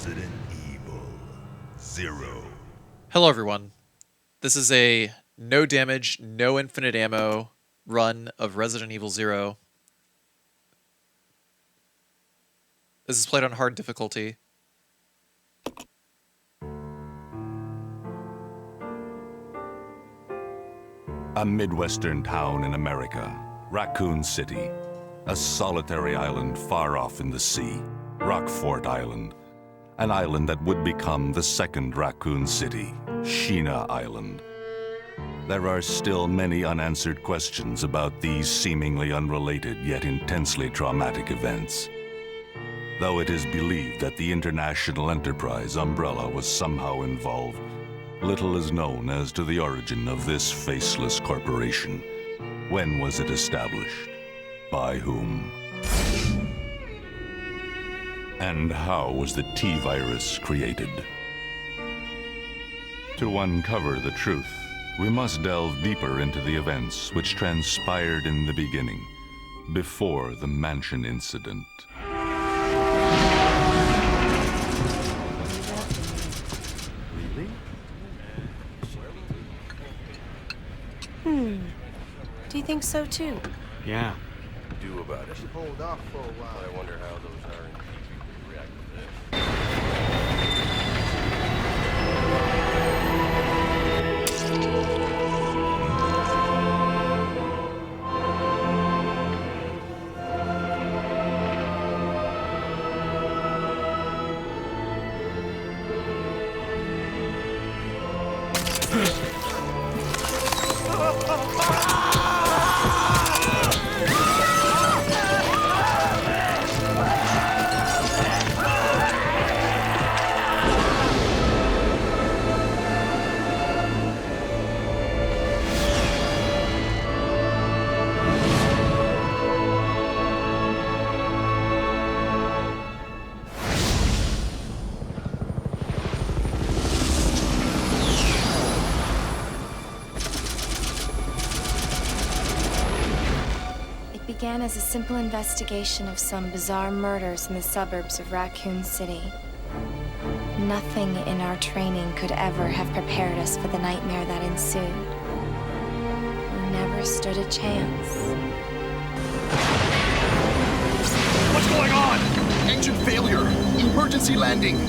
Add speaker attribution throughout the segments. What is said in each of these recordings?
Speaker 1: Resident Evil 0.
Speaker 2: Hello everyone. This is a no damage, no infinite ammo run of Resident Evil 0. This is played on hard difficulty.
Speaker 3: A Midwestern town in America, Raccoon City. A solitary island far off in the sea, Rockfort Island. An island that would become the second Raccoon City, Sheena Island. There are still many unanswered questions about these seemingly unrelated yet intensely traumatic events. Though it is believed that the international enterprise umbrella was somehow involved, little is known as to the origin of this faceless corporation. When was it established? By whom? And how was the T-virus created? To uncover the truth, we must delve deeper into the events which transpired in the beginning, before the mansion incident.
Speaker 4: Do you think so too?
Speaker 5: Yeah.
Speaker 1: Do about it.
Speaker 6: Hold off for a while.
Speaker 1: I wonder how those RNG people react to this.
Speaker 4: Began as a simple investigation of some bizarre murders in the suburbs of Raccoon City. Nothing in our training could ever have prepared us for the nightmare that ensued. We never stood a chance.
Speaker 7: What's going on? Engine failure. Emergency landing.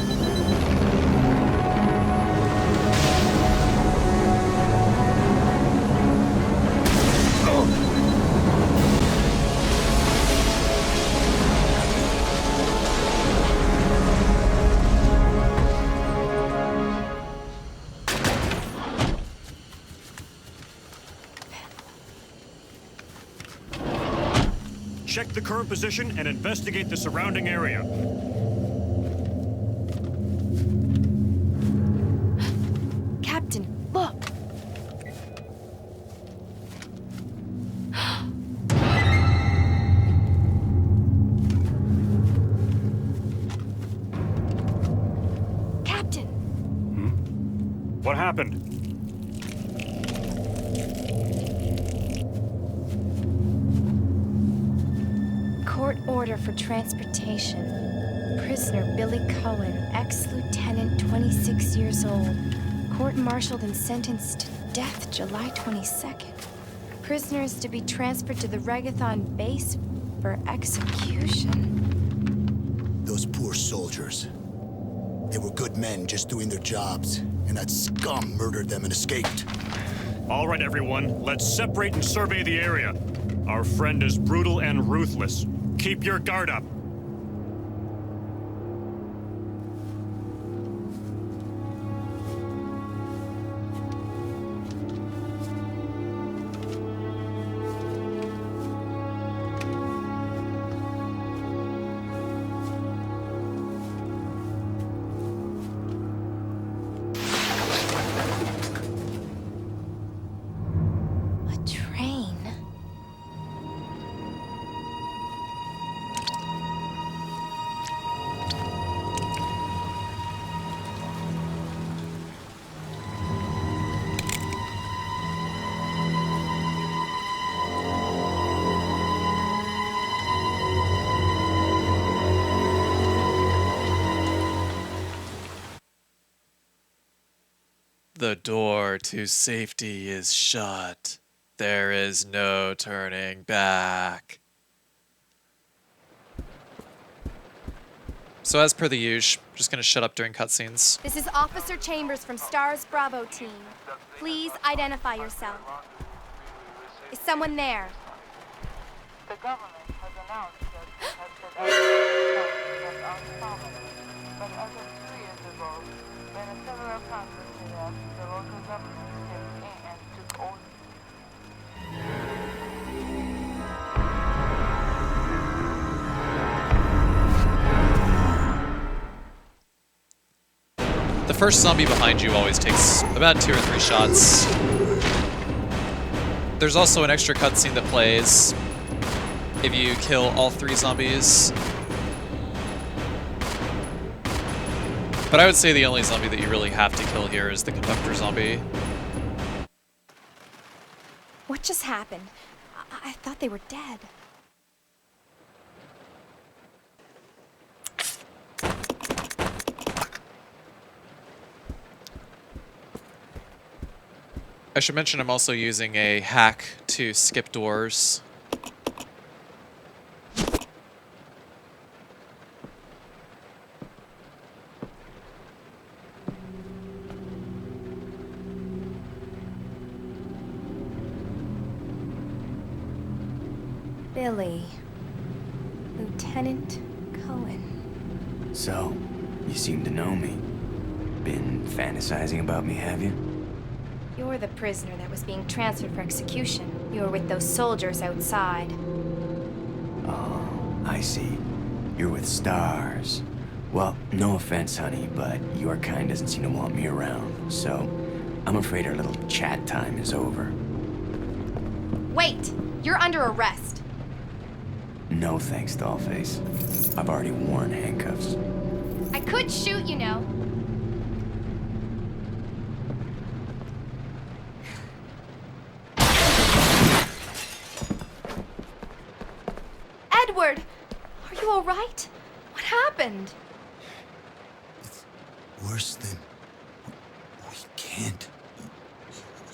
Speaker 5: Check the current position and investigate the surrounding area.
Speaker 4: Captain, look! Captain!
Speaker 5: What happened?
Speaker 4: Court order for transportation. Prisoner Billy Cohen, ex-lieutenant, 26 years old. Court-martialed and sentenced to death July 22nd. Prisoner is to be transferred to the Regathon base for execution.
Speaker 7: Those poor soldiers. They were good men just doing their jobs, and that scum murdered them and escaped.
Speaker 5: All right, everyone, let's separate and survey the area. Our friend is brutal and ruthless. Keep your guard up.
Speaker 2: the door to safety is shut, there is no turning back. So as per the usual, just gonna shut up during cutscenes.
Speaker 4: This is Officer Chambers from STARS Bravo team. Please identify yourself. Is someone there?
Speaker 6: The government has announced that it has set up uncommon. But as of 2 years ago, when a several conflicts erupted, the local government stepped in and took over.
Speaker 2: The first zombie behind you always takes about 2 or 3 shots. There's also an extra cutscene that plays if you kill all 3 zombies. But I would say the only zombie that you really have to kill here is the conductor zombie.
Speaker 4: What just happened? I thought they were dead.
Speaker 2: I should mention I'm also using a hack to skip doors.
Speaker 4: Billy. Lieutenant Cohen.
Speaker 8: So, you seem to know me. Been fantasizing about me, have you?
Speaker 4: You're the prisoner that was being transferred for execution. You were with those soldiers outside.
Speaker 8: Oh, I see. You're with stars. Well, no offense, honey, but your kind doesn't seem to want me around, so I'm afraid our little chat time is over.
Speaker 4: Wait! You're under arrest.
Speaker 8: No thanks, Dollface. I've already worn handcuffs.
Speaker 4: I could shoot, you know. Edward! Are you all right? What happened?
Speaker 7: It's worse than... We can't.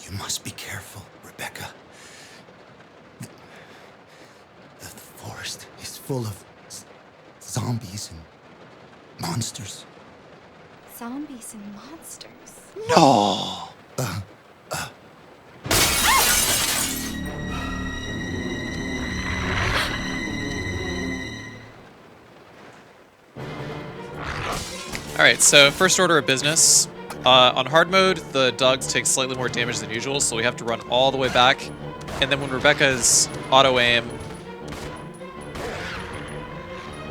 Speaker 7: You must be careful, Rebecca. The forest is full of zombies and monsters.
Speaker 4: Zombies and monsters.
Speaker 2: No! Alright, so first order of business. On hard mode, the dogs take slightly more damage than usual, so we have to run all the way back. And then when Rebecca's auto-aim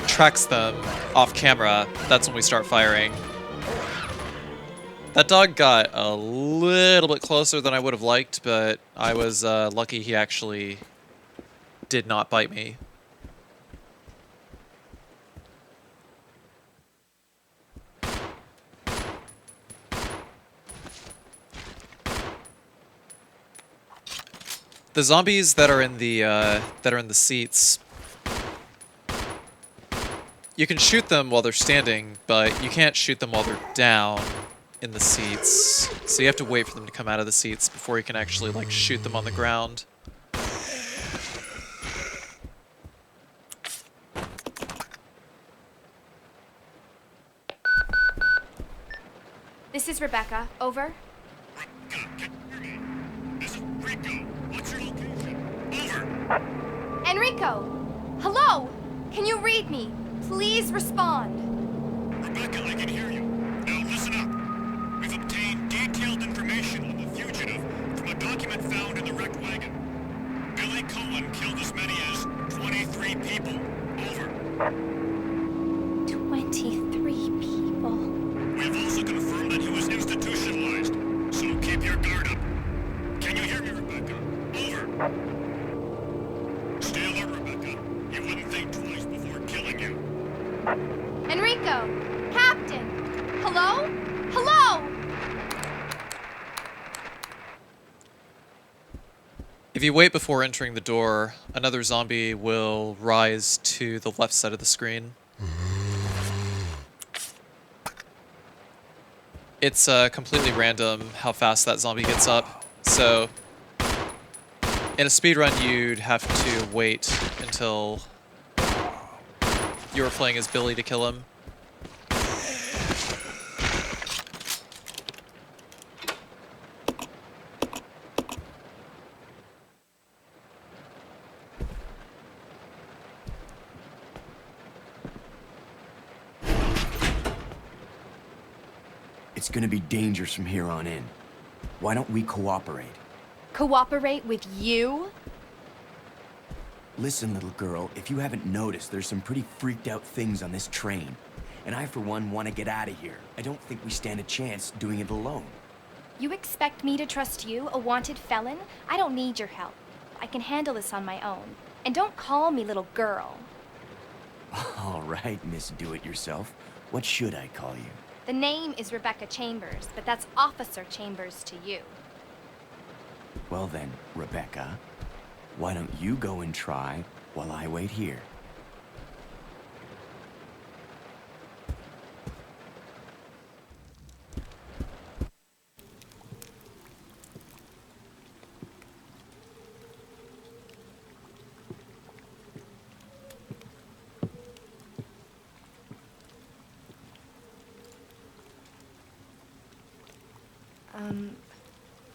Speaker 2: tracks them off camera, that's when we start firing. That dog got a little bit closer than I would have liked, but I was lucky he actually did not bite me. The zombies that are in the seats, you can shoot them while they're standing, but you can't shoot them while they're down in the seats. So you have to wait for them to come out of the seats before you can actually like shoot them on the ground.
Speaker 4: This is Rebecca. Over.
Speaker 5: This is Rico. What's your location? Over.
Speaker 4: Enrico! Hello! Can you read me? Please respond.
Speaker 5: Rebecca, I can hear you. Now listen up. We've obtained detailed information on the fugitive from a document found in the wrecked wagon. Billy Cohen killed as many as 23 people. Over.
Speaker 4: 23 people.
Speaker 5: We have also confirmed that he was institutionalized, so keep your guard up. Can you hear me, Rebecca? Over. Stay alert, Rebecca. He wouldn't think twice before killing you.
Speaker 4: Enrico! Captain! Hello? Hello!
Speaker 2: If you wait before entering the door, another zombie will rise to the left side of the screen. it's completely random how fast that zombie gets up. So in a speedrun, you'd have to wait until you were playing as Billy to kill him.
Speaker 8: It's gonna be dangerous from here on in. Why don't we cooperate?
Speaker 4: Cooperate with you?
Speaker 8: Listen, little girl, if you haven't noticed, there's some pretty freaked out things on this train. And I, for one, want to get out of here. I don't think we stand a chance doing it alone.
Speaker 4: You expect me to trust you, a wanted felon? I don't need your help. I can handle this on my own. And don't call me little girl.
Speaker 8: All right, Miss Do-It-Yourself. What should I call you?
Speaker 4: The name is Rebecca Chambers, but that's Officer Chambers to you.
Speaker 8: Well then, Rebecca, why don't you go and try while I wait here?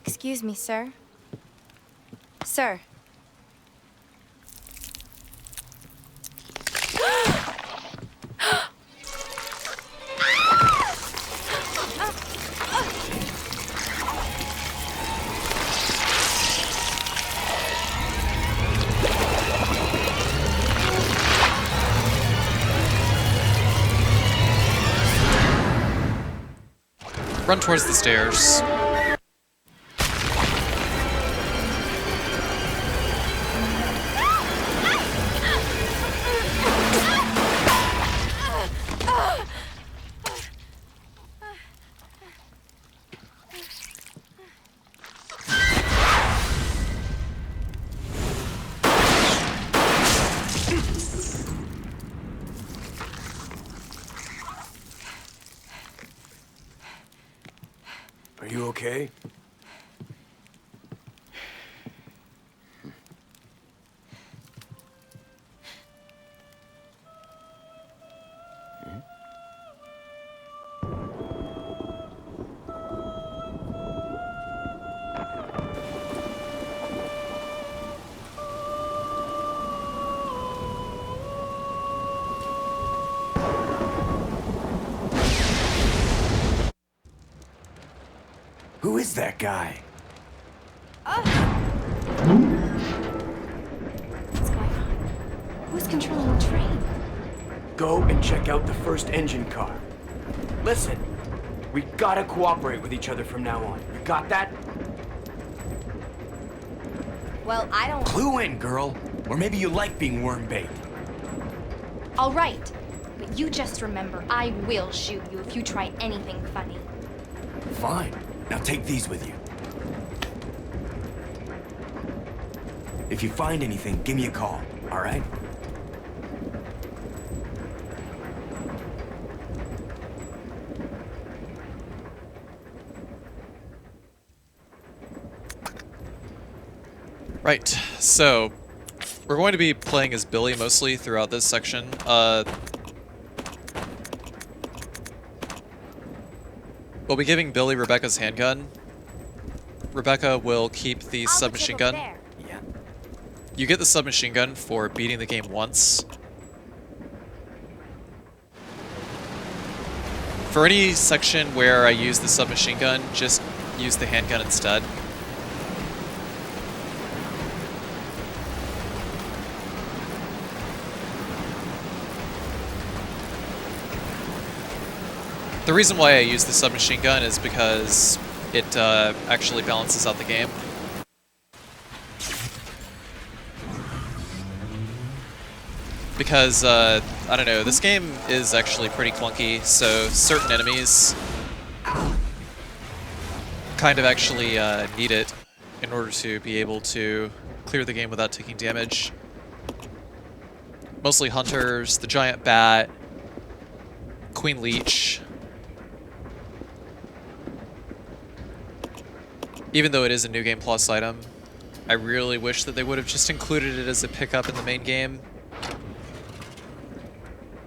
Speaker 4: Excuse me, sir. Sir.
Speaker 2: Run towards the stairs.
Speaker 8: Are you okay? Who is that guy?
Speaker 4: What's going on? Who's controlling the train?
Speaker 8: Go and check out the first engine car. Listen, we gotta cooperate with each other from now on. You got that?
Speaker 4: Well, I don't...
Speaker 8: Clue in, girl. Or maybe you like being worm bait.
Speaker 4: All right. But you just remember, I will shoot you if you try anything funny.
Speaker 8: Fine. Now take these with you. If you find anything, give me a call, all right?
Speaker 2: Right, so we're going to be playing as Billy mostly throughout this section. We'll be giving Billy Rebecca's handgun. Rebecca will keep the submachine gun.
Speaker 8: Yeah.
Speaker 2: You get the submachine gun for beating the game once. For any section where I use the submachine gun, just use the handgun instead. The reason why I use the submachine gun is because it actually balances out the game. Because, I don't know, this game is actually pretty clunky, so certain enemies kind of actually need it in order to be able to clear the game without taking damage. Mostly hunters, the giant bat, Queen Leech. Even though it is a New Game Plus item, I really wish that they would have just included it as a pickup in the main game.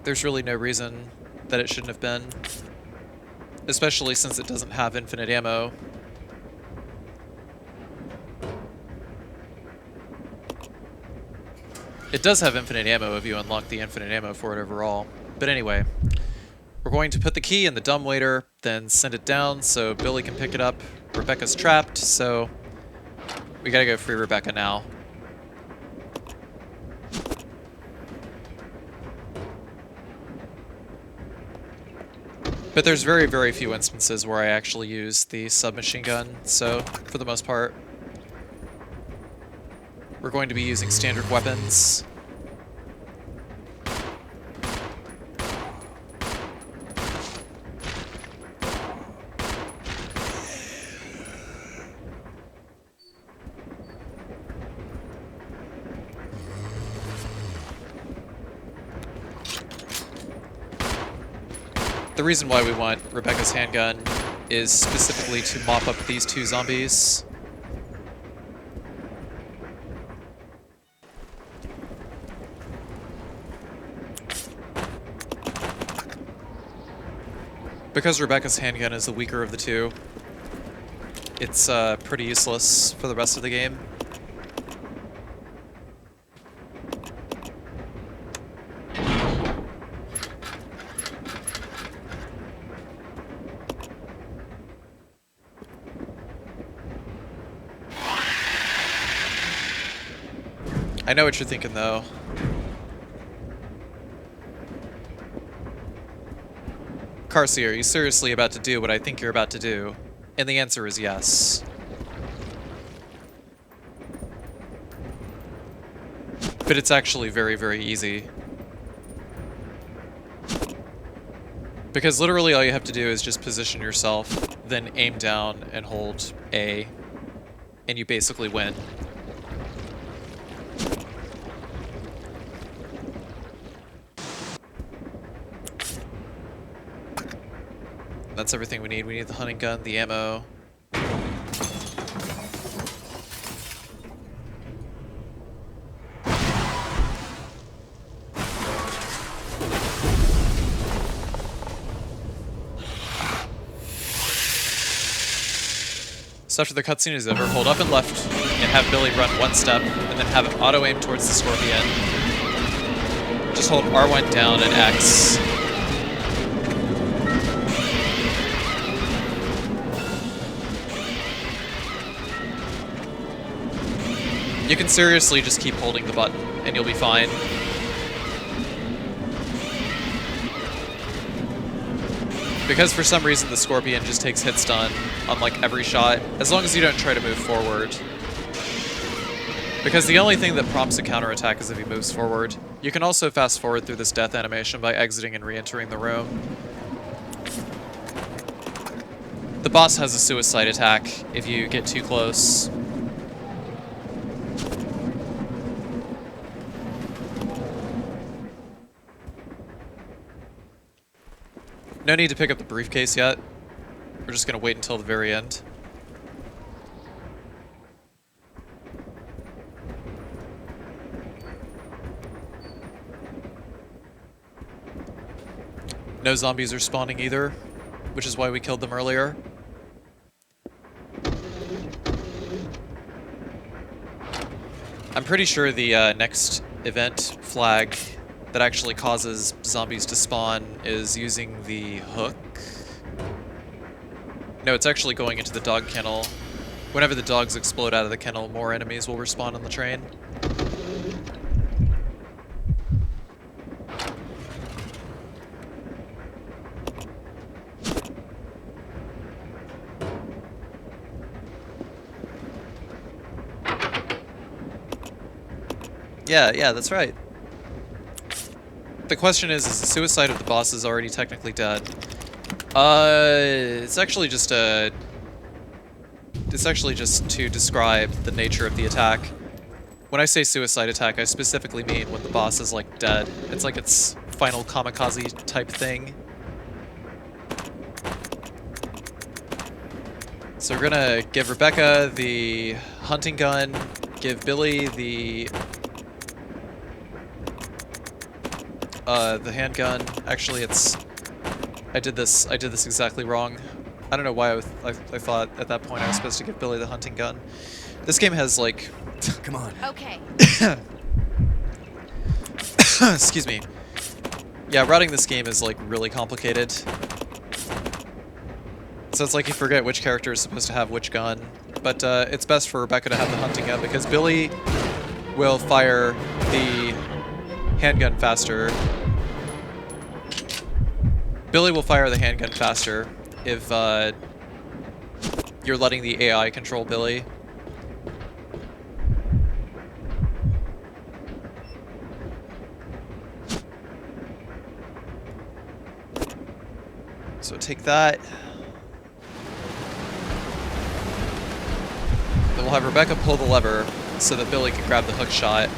Speaker 2: There's really no reason that it shouldn't have been, especially since it doesn't have infinite ammo. It does have infinite ammo if you unlock the infinite ammo for it overall. But anyway, we're going to put the key in the dumbwaiter, then send it down so Billy can pick it up. Rebecca's trapped, so we gotta go free Rebecca now. But there's very, very few instances where I actually use the submachine gun, so for the most part, we're going to be using standard weapons. The reason why we want Rebecca's handgun is specifically to mop up these two zombies. Because Rebecca's handgun is the weaker of the two, it's pretty useless for the rest of the game. I know what you're thinking, though. Carcy, are you seriously about to do what I think you're about to do? And the answer is yes. But it's actually very, very easy. Because literally all you have to do is just position yourself, then aim down and hold A, and you basically win. That's everything we need. We need the hunting gun, the ammo. So after the cutscene is over, hold up and left, and have Billy run one step, and then have it auto-aim towards the scorpion. Just hold R1 down and X. You can seriously just keep holding the button, and you'll be fine. Because for some reason the Scorpion just takes hit stun on like every shot, as long as you don't try to move forward. Because the only thing that prompts a counterattack is if he moves forward. You can also fast forward through this death animation by exiting and re-entering the room. The boss has a suicide attack if you get too close. No need to pick up the briefcase yet. We're just gonna wait until the very end. No zombies are spawning either, which is why we killed them earlier. I'm pretty sure the next event flag that actually causes zombies to spawn is using the hook. No, it's actually going into the dog kennel. Whenever the dogs explode out of the kennel, more enemies will respawn on the train. Yeah, that's right. The question is the suicide of the boss is already technically dead? It's actually just to describe the nature of the attack. When I say suicide attack, I specifically mean when the boss is like dead. It's like its final kamikaze type thing. So we're gonna give Rebecca the hunting gun, give Billy the handgun. Actually, I did this exactly wrong. I don't know why I thought at that point I was supposed to give Billy the hunting gun. This game has like
Speaker 8: Come on.
Speaker 4: Okay.
Speaker 2: excuse me. Yeah, routing this game is like really complicated. So it's like you forget which character is supposed to have which gun. But it's best for Rebecca to have the hunting gun because Billy will fire the handgun faster. Billy will fire the handgun faster if you're letting the AI control Billy. So take that. Then we'll have Rebecca pull the lever so that Billy can grab the hook shot.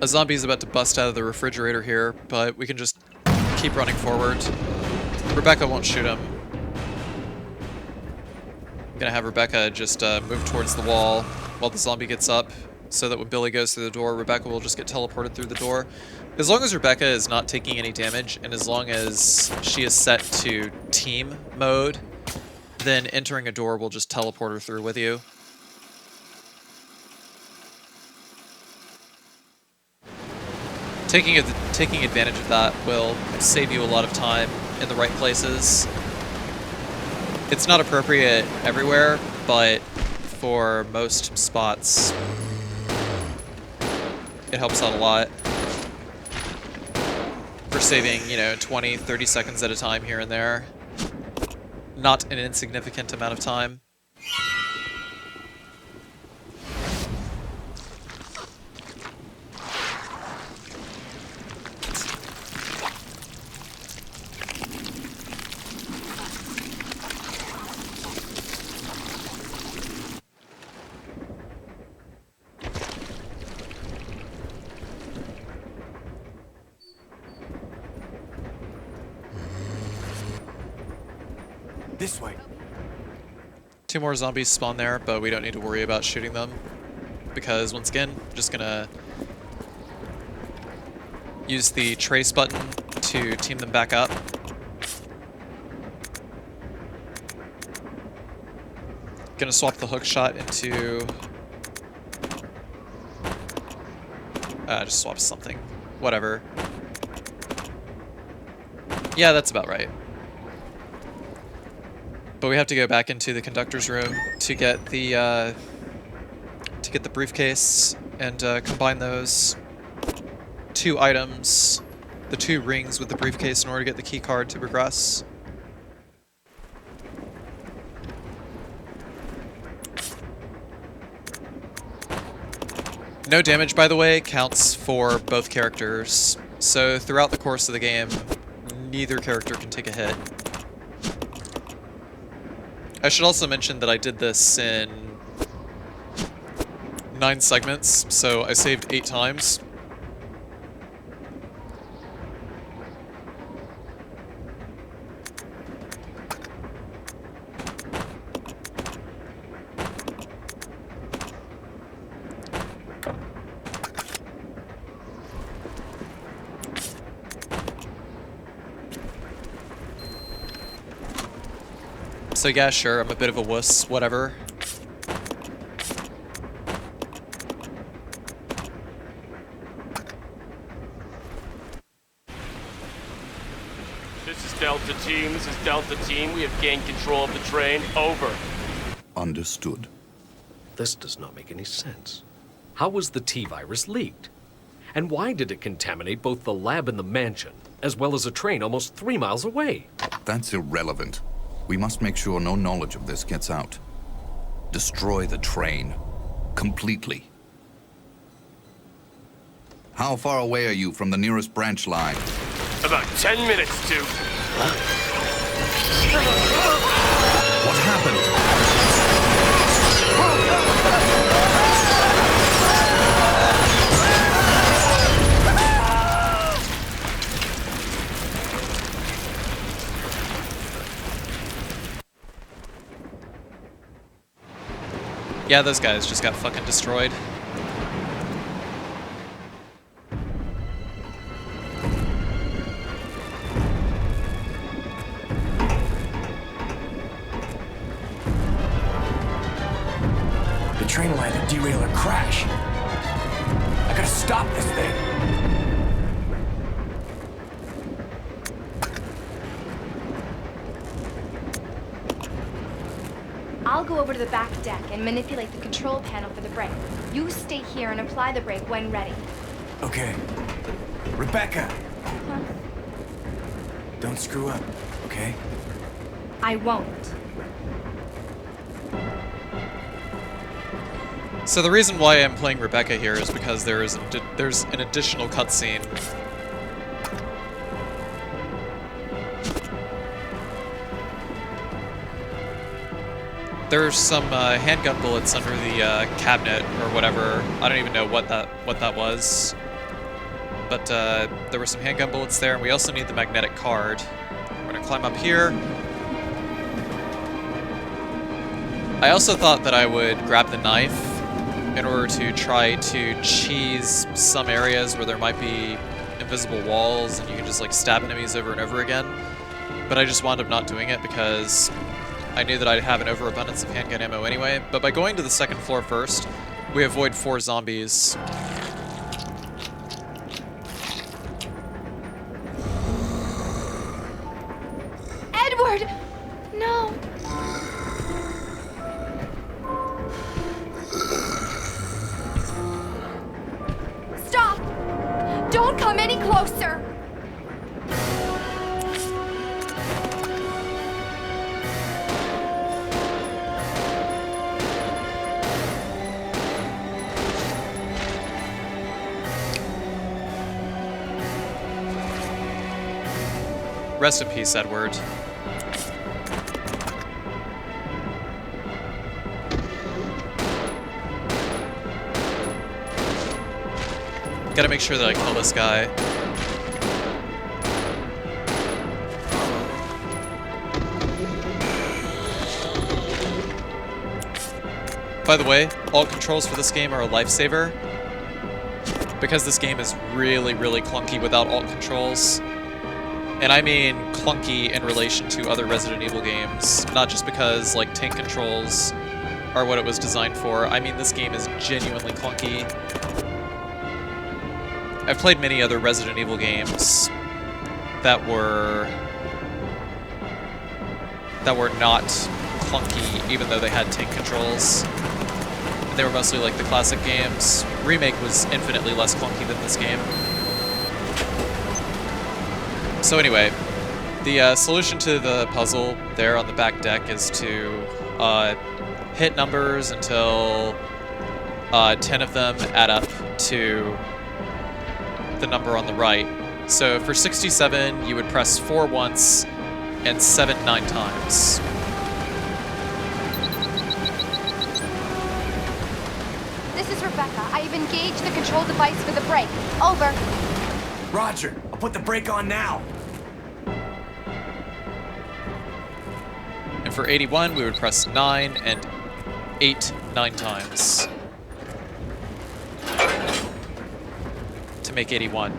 Speaker 2: A zombie's about to bust out of the refrigerator here, but we can just keep running forward. Rebecca won't shoot him. Gonna have Rebecca just move towards the wall while the zombie gets up, so that when Billy goes through the door, Rebecca will just get teleported through the door. As long as Rebecca is not taking any damage, and as long as she is set to team mode, then entering a door will just teleport her through with you. Taking advantage of that will save you a lot of time in the right places. It's not appropriate everywhere, but for most spots, it helps out a lot. For saving, 20, 30 seconds at a time here and there. Not an insignificant amount of time.
Speaker 8: This way.
Speaker 2: 2 more zombies spawn there, but we don't need to worry about shooting them. Because, once again, I'm just gonna use the trace button to team them back up. Gonna swap the hook shot into... just swap something. Whatever. Yeah, that's about right. But we have to go back into the conductor's room to get the briefcase and combine those 2 items, the 2 rings with the briefcase, in order to get the key card to progress. No damage, by the way, counts for both characters. So throughout the course of the game, neither character can take a hit. I should also mention that I did this in 9 segments, so I saved 8 times. So yeah, sure, I'm a bit of a wuss, whatever.
Speaker 9: This is Delta Team, we have gained control of the train, over.
Speaker 10: Understood.
Speaker 11: This does not make any sense. How was the T-virus leaked? And why did it contaminate both the lab and the mansion, as well as a train almost 3 miles away?
Speaker 10: That's irrelevant. We must make sure no knowledge of this gets out. Destroy the train. Completely. How far away are you from the nearest branch line?
Speaker 9: About 10 minutes to.
Speaker 10: What happened?
Speaker 2: Yeah, those guys just got fucking destroyed.
Speaker 8: The train will either derail or crash. I gotta stop this thing.
Speaker 4: I'll go over to the back deck and manipulate the control panel for the brake. You stay here and apply the brake when ready.
Speaker 8: Okay. Rebecca,
Speaker 4: Huh?
Speaker 8: don't screw up, okay?
Speaker 4: I won't.
Speaker 2: So the reason why I'm playing Rebecca here is because there's an additional cutscene. There's some handgun bullets under the cabinet or whatever. I don't even know what that was. But there were some handgun bullets there, and we also need the magnetic card. We're gonna climb up here. I also thought that I would grab the knife in order to try to cheese some areas where there might be invisible walls and you can just like stab enemies over and over again. But I just wound up not doing it because I knew that I'd have an overabundance of handgun ammo anyway. But by going to the second floor first, we avoid 4 zombies.
Speaker 4: Edward! No! Stop! Don't come any closer!
Speaker 2: Rest in peace, Edward. Gotta make sure that I kill this guy. By the way, alt controls for this game are a lifesaver. Because this game is really, really clunky without alt controls. And I mean clunky in relation to other Resident Evil games, not just because, like, tank controls are what it was designed for. I mean, this game is genuinely clunky. I've played many other Resident Evil games that were not clunky, even though they had tank controls. They were mostly like the classic games. Remake was infinitely less clunky than this game. So anyway, the solution to the puzzle there on the back deck is to hit numbers until 10 of them add up to the number on the right. So for 67, you would press 4 once and 7 9 times.
Speaker 4: This is Rebecca. I've engaged the control device for the brake. Over.
Speaker 8: Roger, I'll put the brake on now.
Speaker 2: And for 81, we would press 9 and 8 9 times to make 81.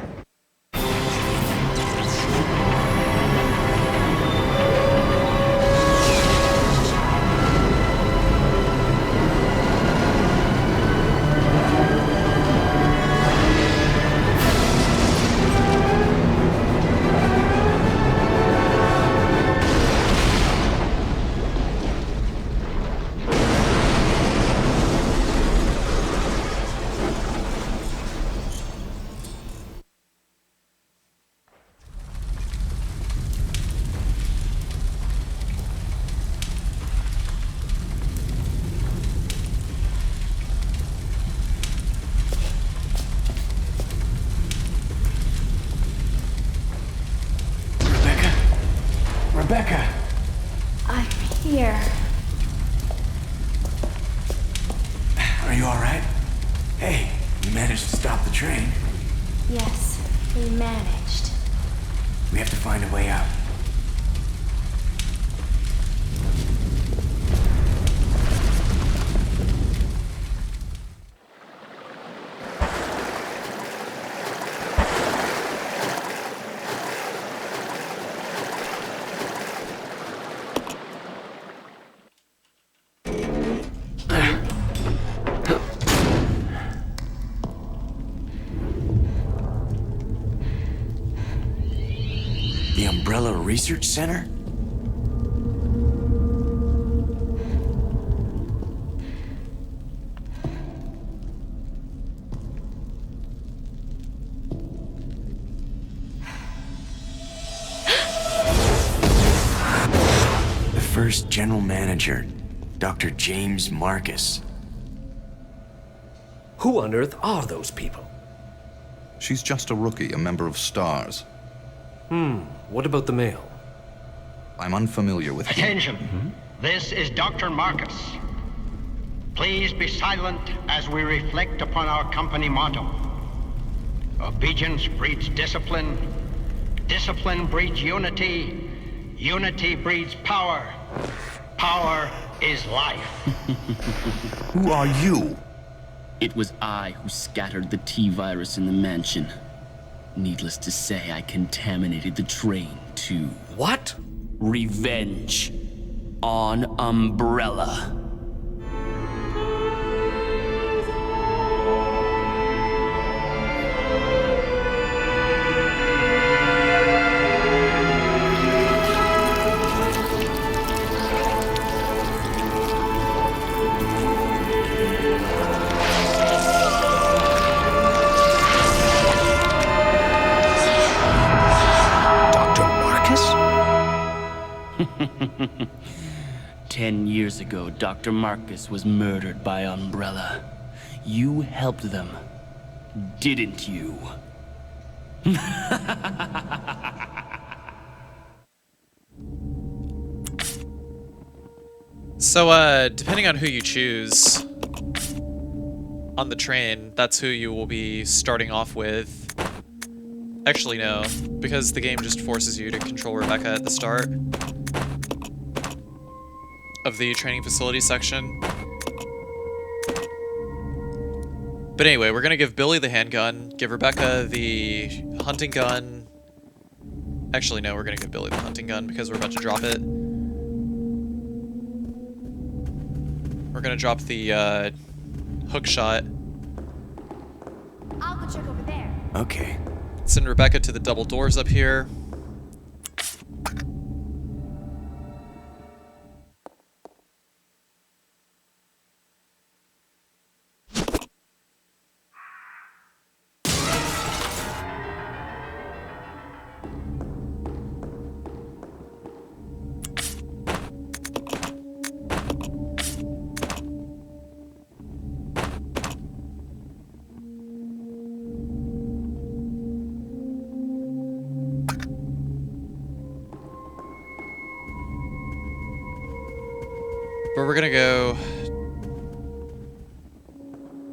Speaker 8: train.
Speaker 4: Yes, we managed.
Speaker 8: We have to find a way out. The Umbrella Research Center? The first general manager, Dr. James Marcus.
Speaker 11: Who on earth are those people?
Speaker 10: She's just a rookie, a member of STARS.
Speaker 11: What about the male?
Speaker 10: I'm unfamiliar with him.
Speaker 12: Attention. This is Dr. Marcus. Please be silent as we reflect upon our company motto. Obedience breeds discipline. Discipline breeds unity. Unity breeds power. Power is life.
Speaker 10: Who are you?
Speaker 13: It was I who scattered the T-virus in the mansion. Needless to say, I contaminated the train, too.
Speaker 11: What?
Speaker 13: Revenge. On Umbrella.
Speaker 11: Dr. Marcus?
Speaker 13: 10 years ago, Dr. Marcus was murdered by Umbrella. You helped them, didn't you?
Speaker 2: So, depending on who you choose on the train, that's who you will be starting off with. Actually, no, because the game just forces you to control Rebecca at the start of the training facility section. But anyway, we're gonna give Billy the handgun, give Rebecca the hunting gun. Actually, no, we're gonna give Billy the hunting gun because we're about to drop it. We're gonna drop the hook shot.
Speaker 4: I'll go check over there.
Speaker 8: Okay.
Speaker 2: Send Rebecca to the double doors up here. But we're gonna go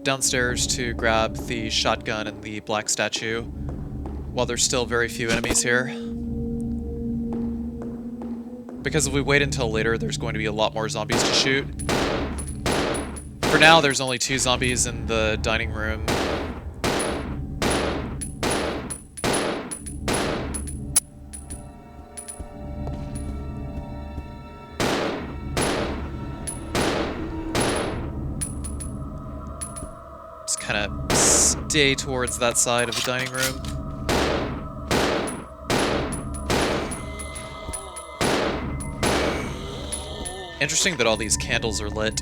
Speaker 2: downstairs to grab the shotgun and the black statue while there's still very few enemies here. Because if we wait until later, there's going to be a lot more zombies to shoot. For now, there's only 2 zombies in the dining room. Kind of stay towards that side of the dining room. Interesting that all these candles are lit.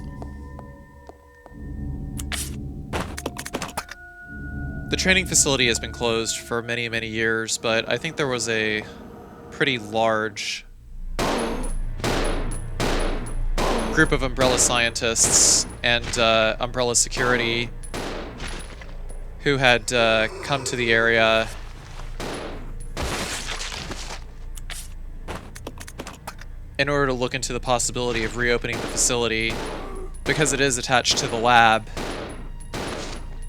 Speaker 2: The training facility has been closed for many, many years, but I think there was a pretty large group of Umbrella scientists and Umbrella security who had come to the area in order to look into the possibility of reopening the facility because it is attached to the lab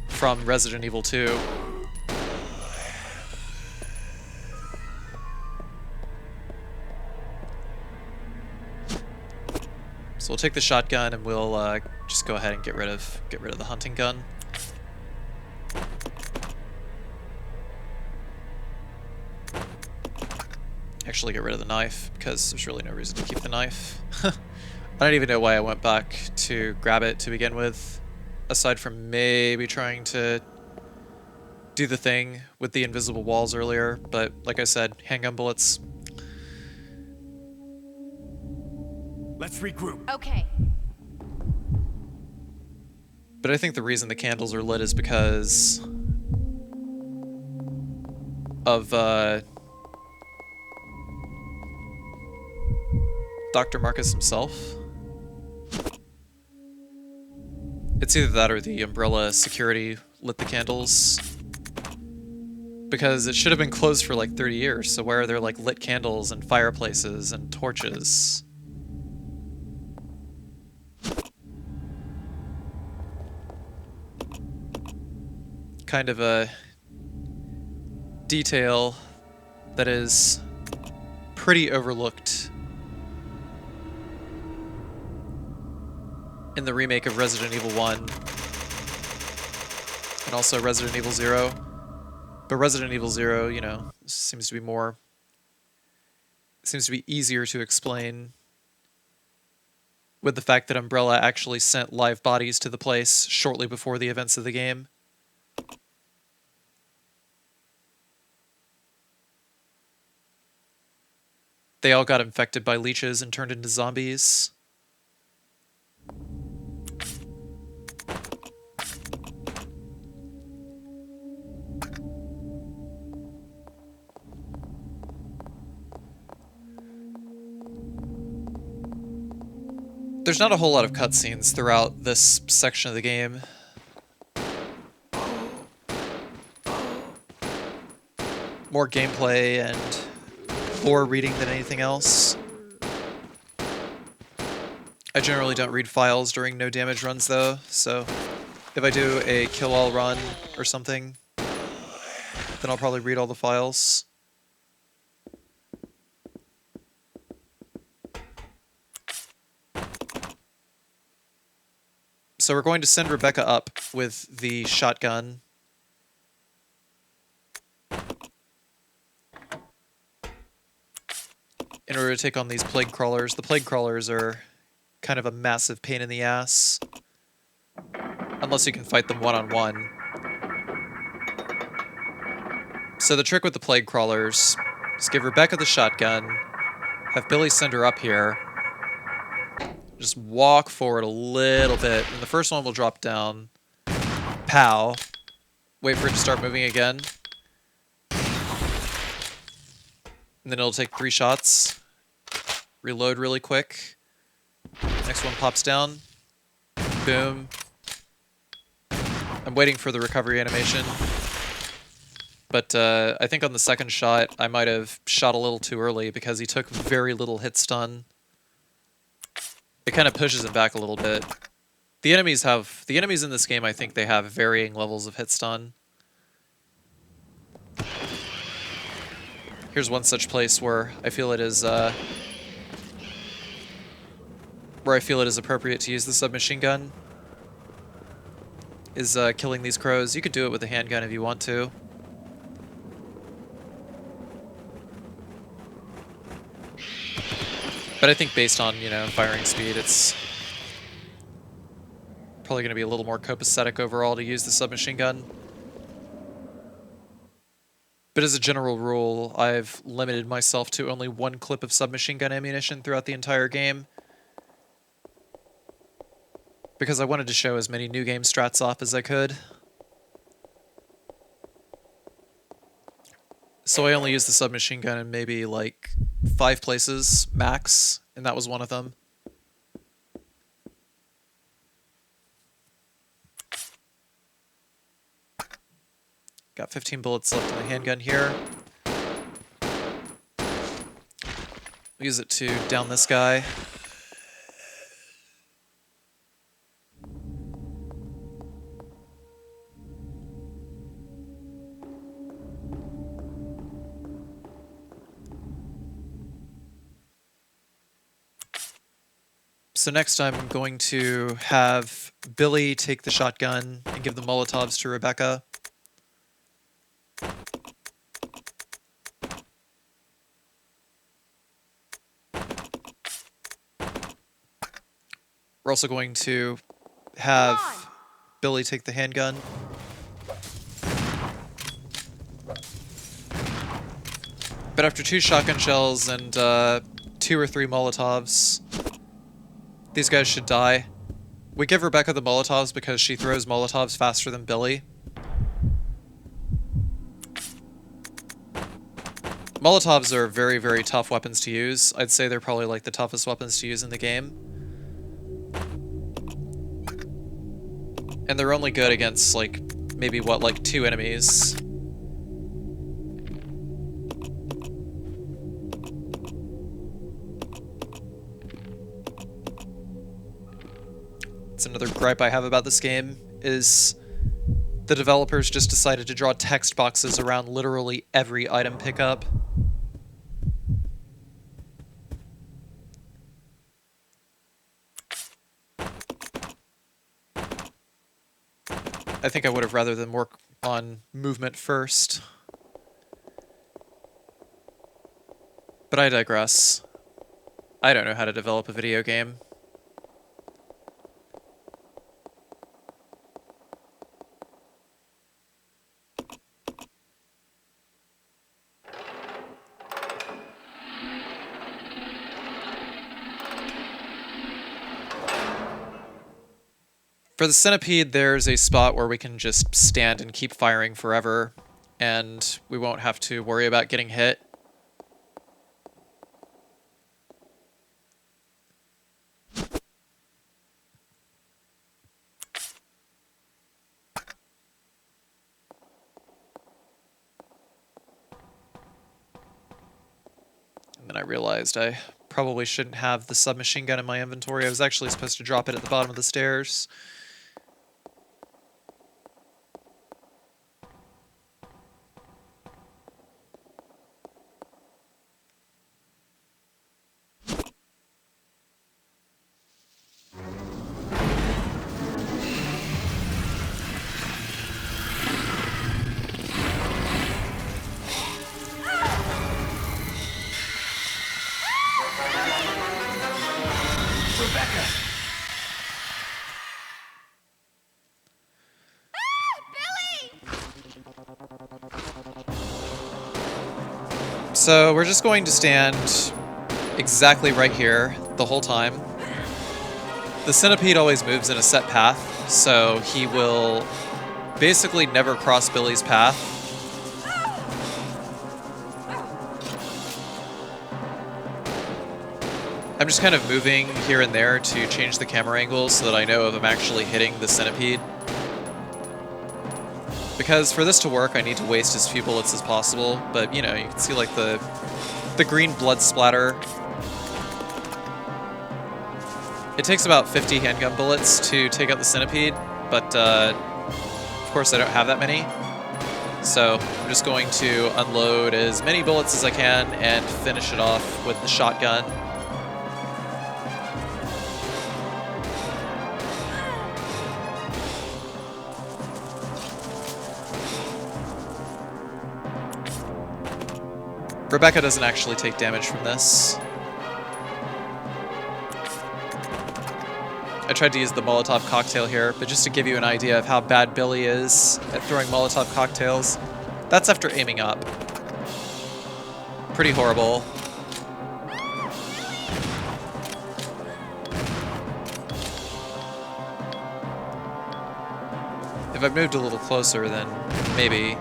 Speaker 2: from Resident Evil 2. So we'll take the shotgun and we'll just go ahead and get rid of the hunting gun. Actually get rid of the knife, because there's really no reason to keep the knife. I don't even know why I went back to grab it to begin with, aside from maybe trying to do the thing with the invisible walls earlier, but like I said, handgun bullets.
Speaker 8: Let's regroup.
Speaker 4: Okay.
Speaker 2: But I think the reason the candles are lit is because of Dr. Marcus himself. It's either that or the Umbrella security lit the candles. Because it should have been closed for like 30 years, so where are there like lit candles and fireplaces and torches? Kind of a detail that is pretty overlooked in the remake of Resident Evil 1 and also Resident Evil 0. But Resident Evil 0, you know, seems to be easier to explain with the fact that Umbrella actually sent live bodies to the place shortly before the events of the game. They all got infected by leeches and turned into zombies. There's not a whole lot of cutscenes throughout this section of the game. More gameplay and lore reading than anything else. I generally don't read files during no damage runs though, so if I do a kill-all run or something, then I'll probably read all the files. So we're going to send Rebecca up with the shotgun. In order to take on these plague crawlers. The plague crawlers are kind of a massive pain in the ass. Unless you can fight them one-on-one. So the trick with the plague crawlers is give Rebecca the shotgun, have Billy send her up here, just walk forward a little bit, and the first one will drop down. Pow. Wait for it to start moving again. And then it'll take 3 shots. Reload really quick. Next one pops down. Boom. I'm waiting for the recovery animation. But I think on the second shot, I might have shot a little too early because he took very little hit stun. It kind of pushes him back a little bit. The enemies in this game, I think they have varying levels of hit stun. Here's one such place where I feel it is appropriate to use the submachine gun. Is killing these crows. You could do it with a handgun if you want to. But I think based on, you know, firing speed, it's probably going to be a little more copacetic overall to use the submachine gun. But as a general rule, I've limited myself to only 1 clip of submachine gun ammunition throughout the entire game. Because I wanted to show as many new game strats off as I could. So I only used the submachine gun in maybe like 5 places max, and that was one of them. Got 15 bullets left in the handgun here. Use it to down this guy. So next I'm going to have Billy take the shotgun and give the Molotovs to Rebecca. We're also going to have Billy take the handgun. But after 2 shotgun shells and 2 or 3 Molotovs, these guys should die. We give Rebecca the Molotovs because she throws Molotovs faster than Billy. Molotovs are very, very tough weapons to use. I'd say they're probably like the toughest weapons to use in the game. And they're only good against, like, maybe, what, like 2 enemies. It's another gripe I have about this game, is the developers just decided to draw text boxes around literally every item pickup. I think I would have rather them work on movement first. But I digress. I don't know how to develop a video game. For the centipede, there's a spot where we can just stand and keep firing forever, and we won't have to worry about getting hit. And then I realized I probably shouldn't have the submachine gun in my inventory. I was actually supposed to drop it at the bottom of the stairs.
Speaker 8: Rebecca!
Speaker 2: So we're just going to stand exactly right here the whole time. The centipede always moves in a set path, so he will basically never cross Billy's path. I'm just kind of moving here and there to change the camera angle so that I know if I'm actually hitting the centipede. Because for this to work, I need to waste as few bullets as possible, but you know, you can see like the green blood splatter. It takes about 50 handgun bullets to take out the centipede, but of course I don't have that many. So I'm just going to unload as many bullets as I can and finish it off with the shotgun. Rebecca doesn't actually take damage from this. I tried to use the Molotov cocktail here, but just to give you an idea of how bad Billy is at throwing Molotov cocktails, that's after aiming up. Pretty horrible. If I moved a little closer, then maybe.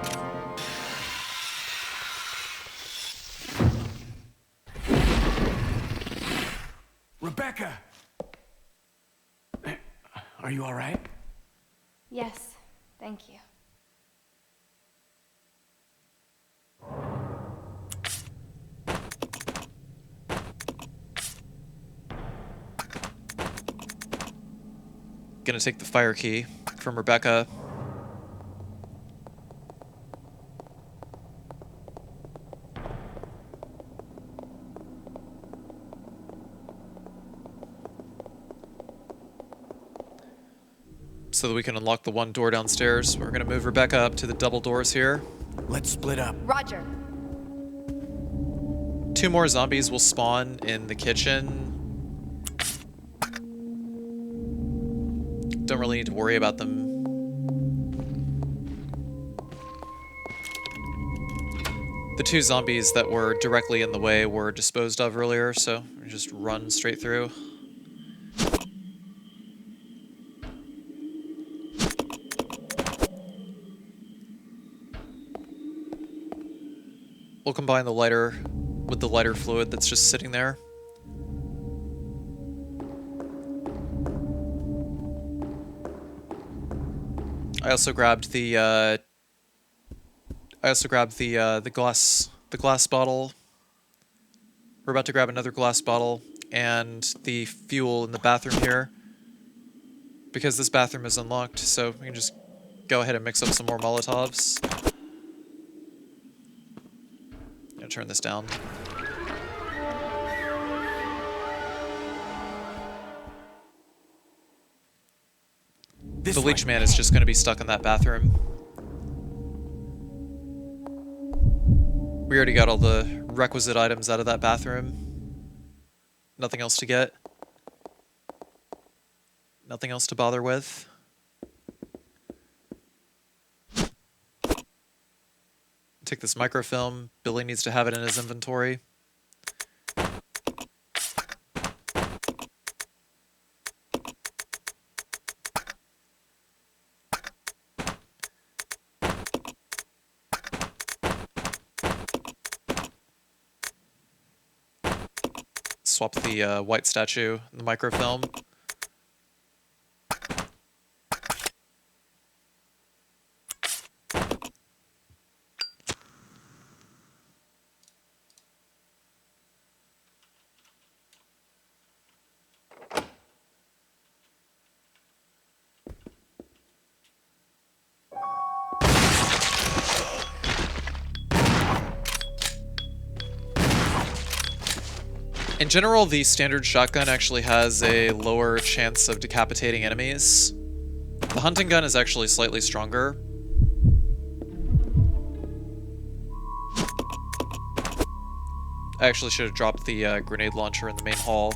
Speaker 8: Rebecca! Are you all right?
Speaker 4: Yes, thank you.
Speaker 2: Gonna take the fire key from Rebecca. so that we can unlock the one door downstairs. We're gonna move Rebecca up to the double doors here.
Speaker 8: Let's split up.
Speaker 4: Roger.
Speaker 2: 2 more zombies will spawn in the kitchen. Don't really need to worry about them. The 2 zombies that were directly in the way were disposed of earlier, so we just run straight through. We'll combine the lighter with the lighter fluid that's just sitting there. I also grabbed the glass bottle. We're about to grab another glass bottle and the fuel in the bathroom here, because this bathroom is unlocked, so we can just go ahead and mix up some more Molotovs. I'm gonna turn this down. The Leech man is just gonna be stuck in that bathroom. We already got all the requisite items out of that bathroom. Nothing else to get. Nothing else to bother with. Take this microfilm. Billy needs to have it in his inventory. Swap the white statue and the microfilm. In general, the standard shotgun actually has a lower chance of decapitating enemies. The hunting gun is actually slightly stronger. I actually should have dropped the grenade launcher in the main hall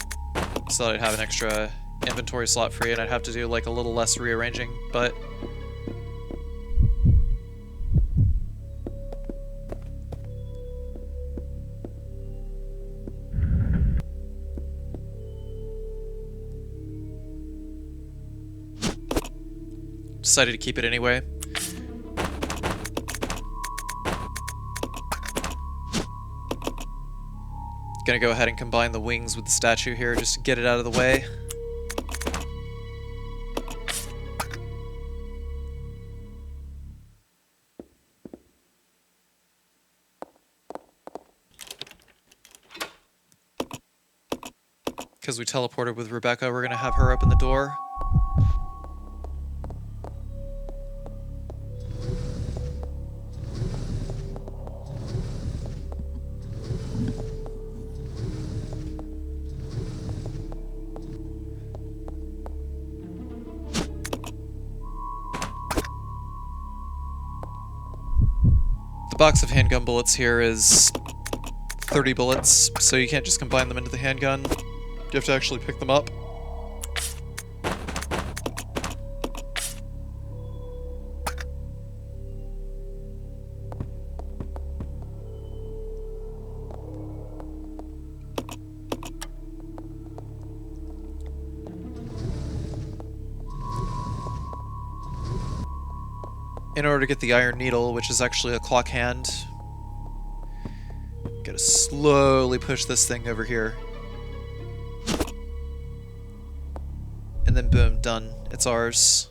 Speaker 2: so that I'd have an extra inventory slot free and I'd have to do like a little less rearranging, but decided to keep it anyway. Gonna go ahead and combine the wings with the statue here just to get it out of the way. Because we teleported with Rebecca, we're gonna have her open the door. Box of handgun bullets here is 30 bullets, so you can't just combine them into the handgun. You have to actually pick them up. In order to get the iron needle, which is actually a clock hand, gotta slowly push this thing over here. And then boom, done. It's ours.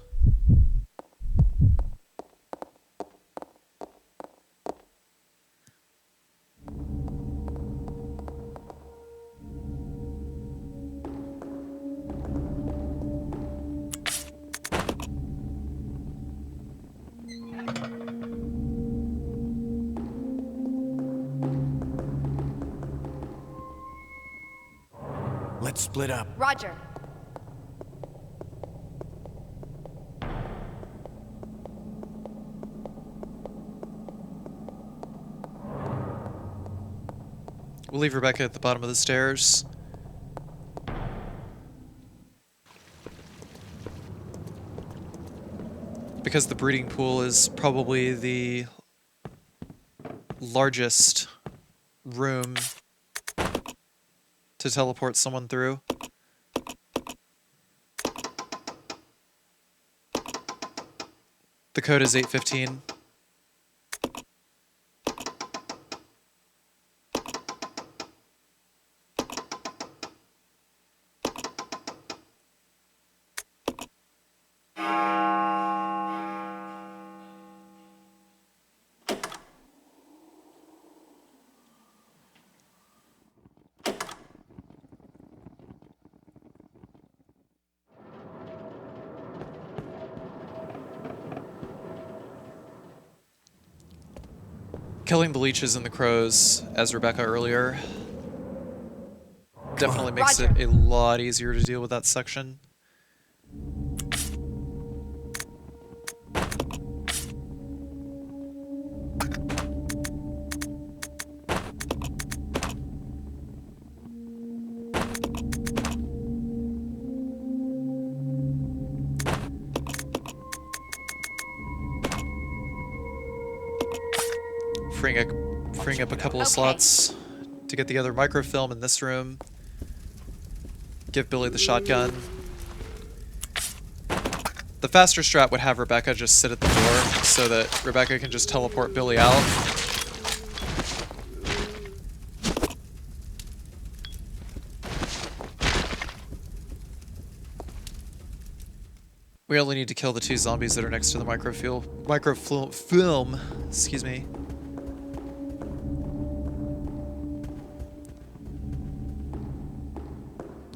Speaker 8: Let's split up.
Speaker 4: Roger.
Speaker 2: We'll leave Rebecca at the bottom of the stairs. Because the breeding pool is probably the largest room to teleport someone through. The code is 815. Killing the leeches and the crows, as Rebecca earlier, definitely makes it a lot easier to deal with that section. Freeing up a couple of slots to get the other microfilm in this room. Give Billy the shotgun. The faster strat would have Rebecca just sit at the door so that Rebecca can just teleport Billy out. We only need to kill the 2 zombies that are next to the microfilm, excuse me.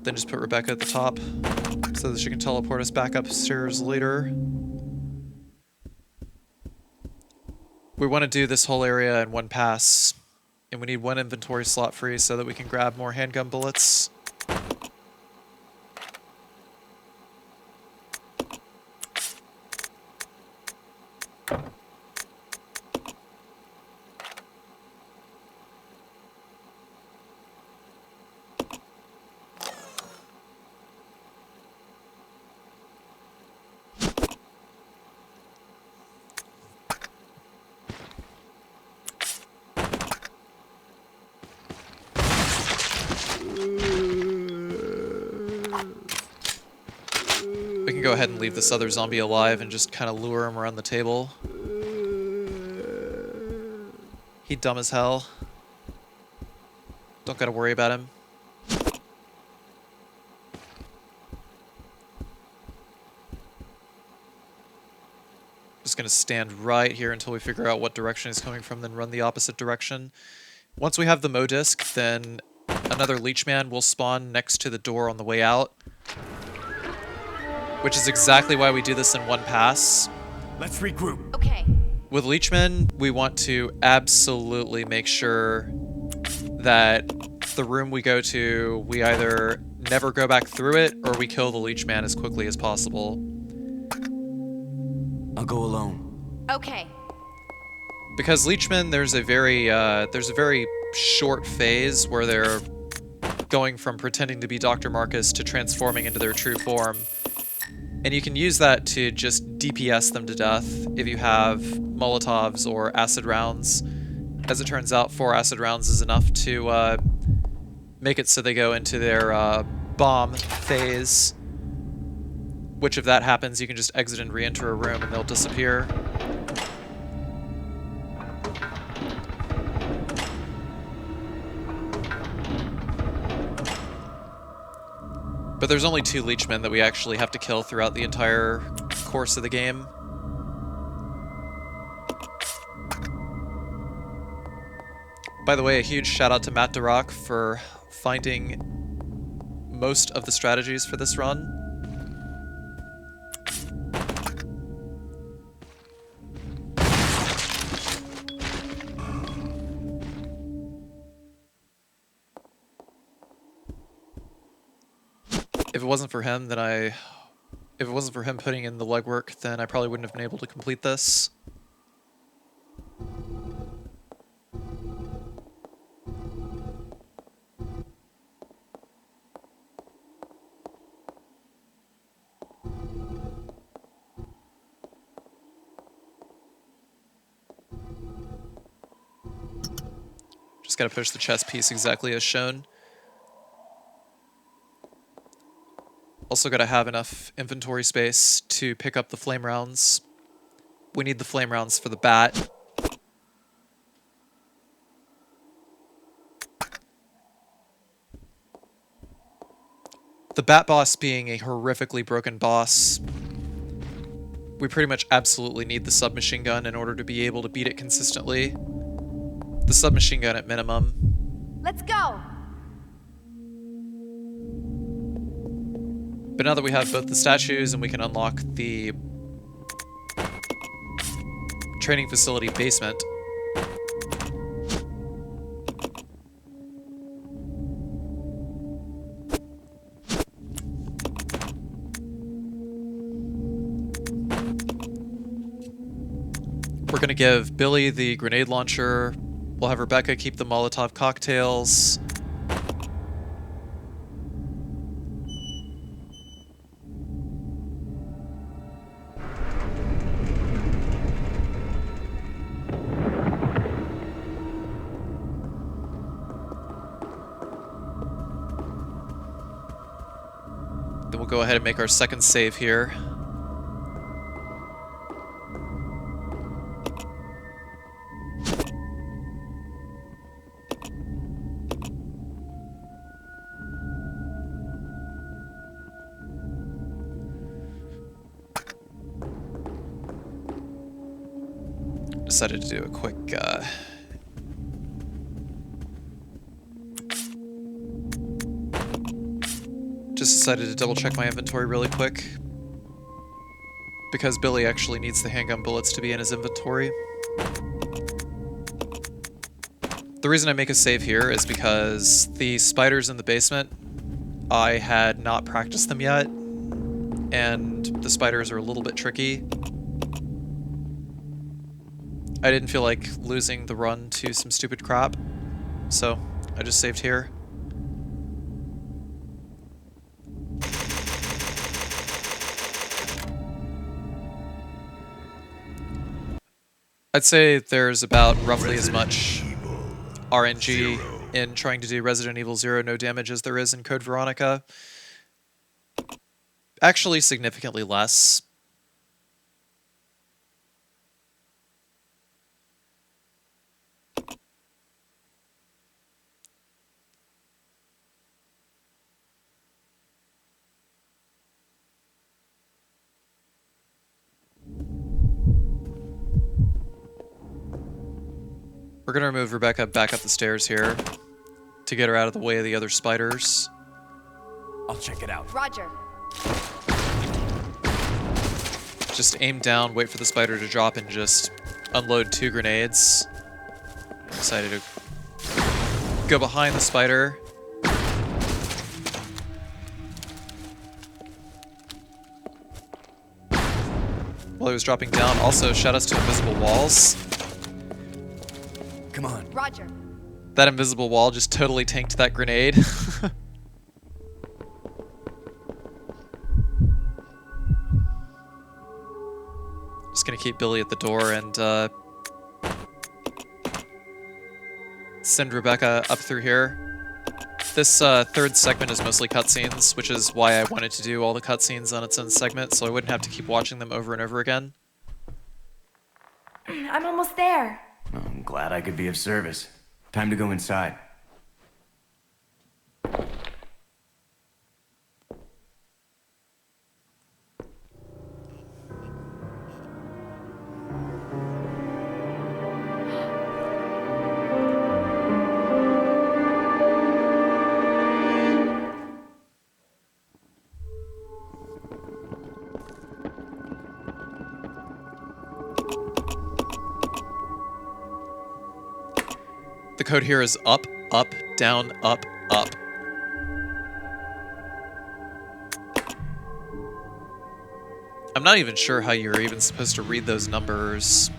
Speaker 2: Then just put Rebecca at the top so that she can teleport us back upstairs later. We want to do this whole area in one pass, and we need 1 inventory slot free so that we can grab more handgun bullets. We can go ahead and leave this other zombie alive and just kind of lure him around the table. He dumb as hell. Don't gotta worry about him. Just gonna stand right here until we figure out what direction he's coming from, then run the opposite direction. Once we have the Mo disc, then another Leechman will spawn next to the door on the way out. Which is exactly why we do this in one pass.
Speaker 8: Let's regroup.
Speaker 4: Okay.
Speaker 2: With Leechmen, we want to absolutely make sure that the room we go to, we either never go back through it, or we kill the Leechman as quickly as possible.
Speaker 8: I'll go alone.
Speaker 4: Okay.
Speaker 2: Because Leechmen, there's a very short phase where they're going from pretending to be Dr. Marcus to transforming into their true form. And you can use that to just DPS them to death if you have Molotovs or acid rounds. As it turns out, 4 acid rounds is enough to make it so they go into their bomb phase. Which, if that happens, you can just exit and re-enter a room and they'll disappear. But there's only 2 Leechmen that we actually have to kill throughout the entire course of the game. By the way, a huge shout out to Matt DeRock for finding most of the strategies for this run. If it wasn't for him, if it wasn't for him putting in the legwork, then I probably wouldn't have been able to complete this. Just gotta push the chest piece exactly as shown. Also gotta have enough inventory space to pick up the flame rounds. We need the flame rounds for the bat. The bat boss being a horrifically broken boss, we pretty much absolutely need the submachine gun in order to be able to beat it consistently. The submachine gun at minimum.
Speaker 4: Let's go!
Speaker 2: But now that we have both the statues and we can unlock the training facility basement, we're going to give Billy the grenade launcher. We'll have Rebecca keep the Molotov cocktails. Then we'll go ahead and make our second save here. Decided to do a quick just decided to double check my inventory really quick because Billy actually needs the handgun bullets to be in his inventory. The reason I make a save here is because the spiders in the basement, I had not practiced them yet, and the spiders are a little bit tricky. I didn't feel like losing the run to some stupid crap, so I just saved here. I'd say there's about roughly as much RNG in trying to do Resident Evil 0 no damage as there is in Code Veronica. Actually, significantly less. We're gonna remove Rebecca back up the stairs here to get her out of the way of the other spiders.
Speaker 8: I'll check it out.
Speaker 4: Roger.
Speaker 2: Just aim down, wait for the spider to drop, and just unload 2 grenades. Decided to go behind the spider. While he was dropping down, also shout outs to invisible walls.
Speaker 8: Come on.
Speaker 4: Roger.
Speaker 2: That invisible wall just totally tanked that grenade. Just gonna keep Billy at the door and send Rebecca up through here. This third segment is mostly cutscenes, which is why I wanted to do all the cutscenes on its own segment, so I wouldn't have to keep watching them over and over again.
Speaker 4: I'm almost there.
Speaker 8: I'm glad I could be of service. Time to go inside.
Speaker 2: The code here is up, up, down, up, up. I'm not even sure how you're even supposed to read those numbers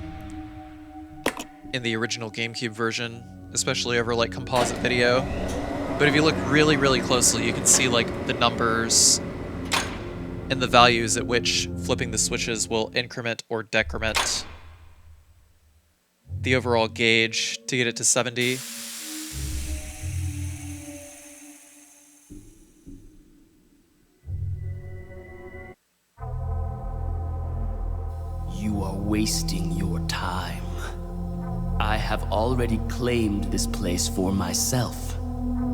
Speaker 2: in the original GameCube version, especially over like composite video. But if you look really, really closely, you can see like the numbers and the values at which flipping the switches will increment or decrement the overall gauge to get it to 70.
Speaker 13: You are wasting your time. I have already claimed this place for myself,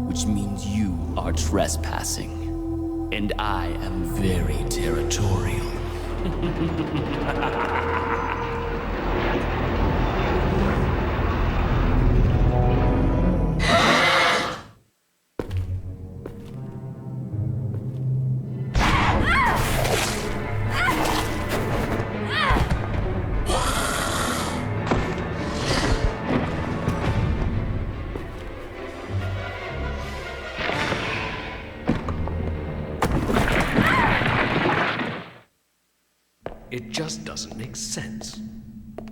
Speaker 13: which means you are trespassing. And I am very territorial.
Speaker 11: It just doesn't make sense.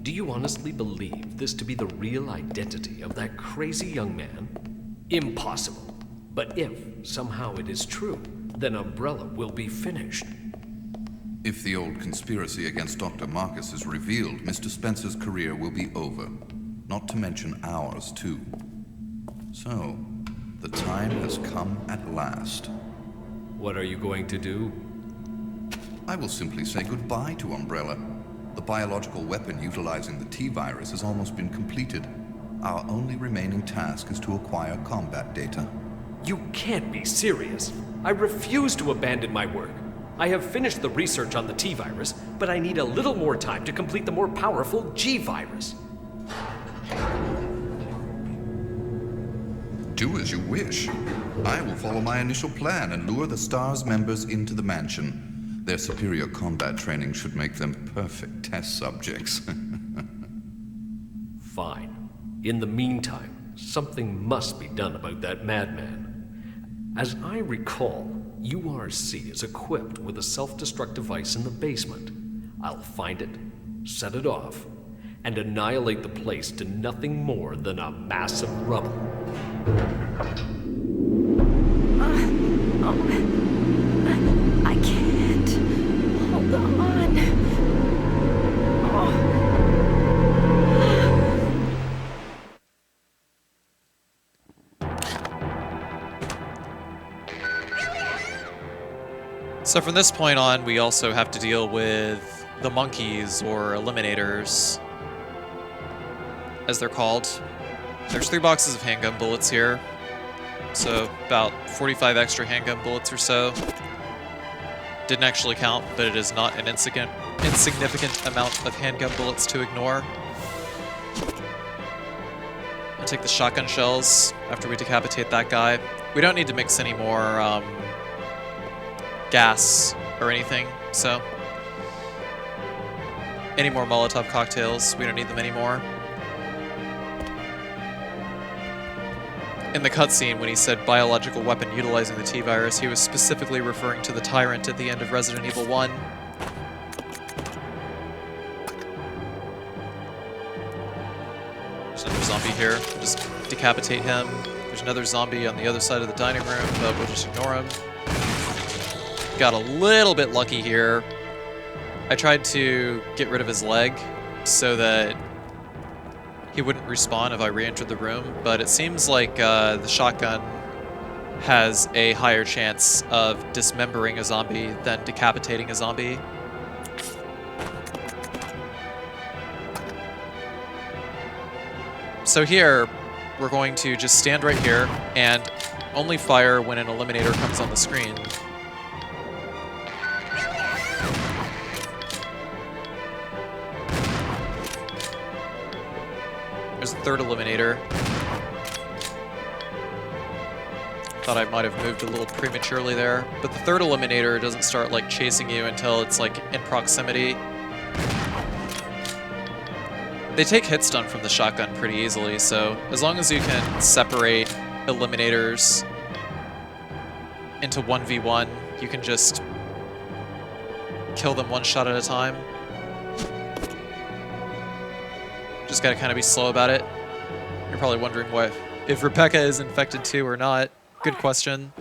Speaker 11: Do you honestly believe this to be the real identity of that crazy young man? Impossible. But if somehow it is true, then Umbrella will be finished.
Speaker 10: If the old conspiracy against Dr. Marcus is revealed, Mr. Spencer's career will be over. Not to mention ours, too. So, the time has come at last.
Speaker 11: What are you going to do?
Speaker 10: I will simply say goodbye to Umbrella. The biological weapon utilizing the T-virus has almost been completed. Our only remaining task is to acquire combat data.
Speaker 11: You can't be serious. I refuse to abandon my work. I have finished the research on the T-virus, but I need a little more time to complete the more powerful G-virus.
Speaker 10: Do as you wish. I will follow my initial plan and lure the STARS members into the mansion. Their superior combat training should make them perfect test subjects.
Speaker 11: Fine. In the meantime, something must be done about that madman. As I recall, URC is equipped with a self-destruct device in the basement. I'll find it, set it off, and annihilate the place to nothing more than a mass of rubble.
Speaker 4: I can't. Hold on.
Speaker 2: So from this point on, we also have to deal with the monkeys, or eliminators, as they're called. There's 3 boxes of handgun bullets here, so about 45 extra handgun bullets or so. Didn't actually count, but it is not an insignificant amount of handgun bullets to ignore. I'll take the shotgun shells after we decapitate that guy. We don't need to mix any more gas or anything, so any more Molotov cocktails, we don't need them anymore. In the cutscene, when he said biological weapon utilizing the T-virus, he was specifically referring to the Tyrant at the end of Resident Evil 1. There's another zombie here. We'll just decapitate him. There's another zombie on the other side of the dining room, but we'll just ignore him. Got a little bit lucky here. I tried to get rid of his leg so that he wouldn't respawn if I re-entered the room, but it seems like the shotgun has a higher chance of dismembering a zombie than decapitating a zombie. So here, we're going to just stand right here and only fire when an eliminator comes on the screen. There's the third eliminator. Thought I might have moved a little prematurely there, but the third eliminator doesn't start like chasing you until it's like in proximity. They take hit stun from the shotgun pretty easily, so as long as you can separate eliminators into 1v1, you can just kill them one shot at a time. Just gotta kind of be slow about it. You're probably wondering if Rebecca is infected too or not. Good question.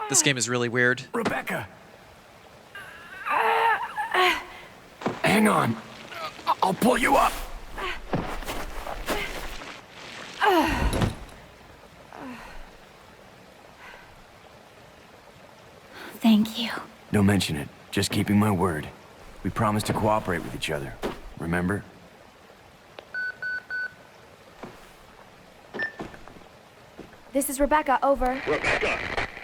Speaker 2: This game is really weird.
Speaker 8: Rebecca! Hang on. I'll pull you up.
Speaker 4: Thank you.
Speaker 8: Don't mention it. Just keeping my word. We promised to cooperate with each other. Remember?
Speaker 4: This is Rebecca, over.
Speaker 5: Rebecca,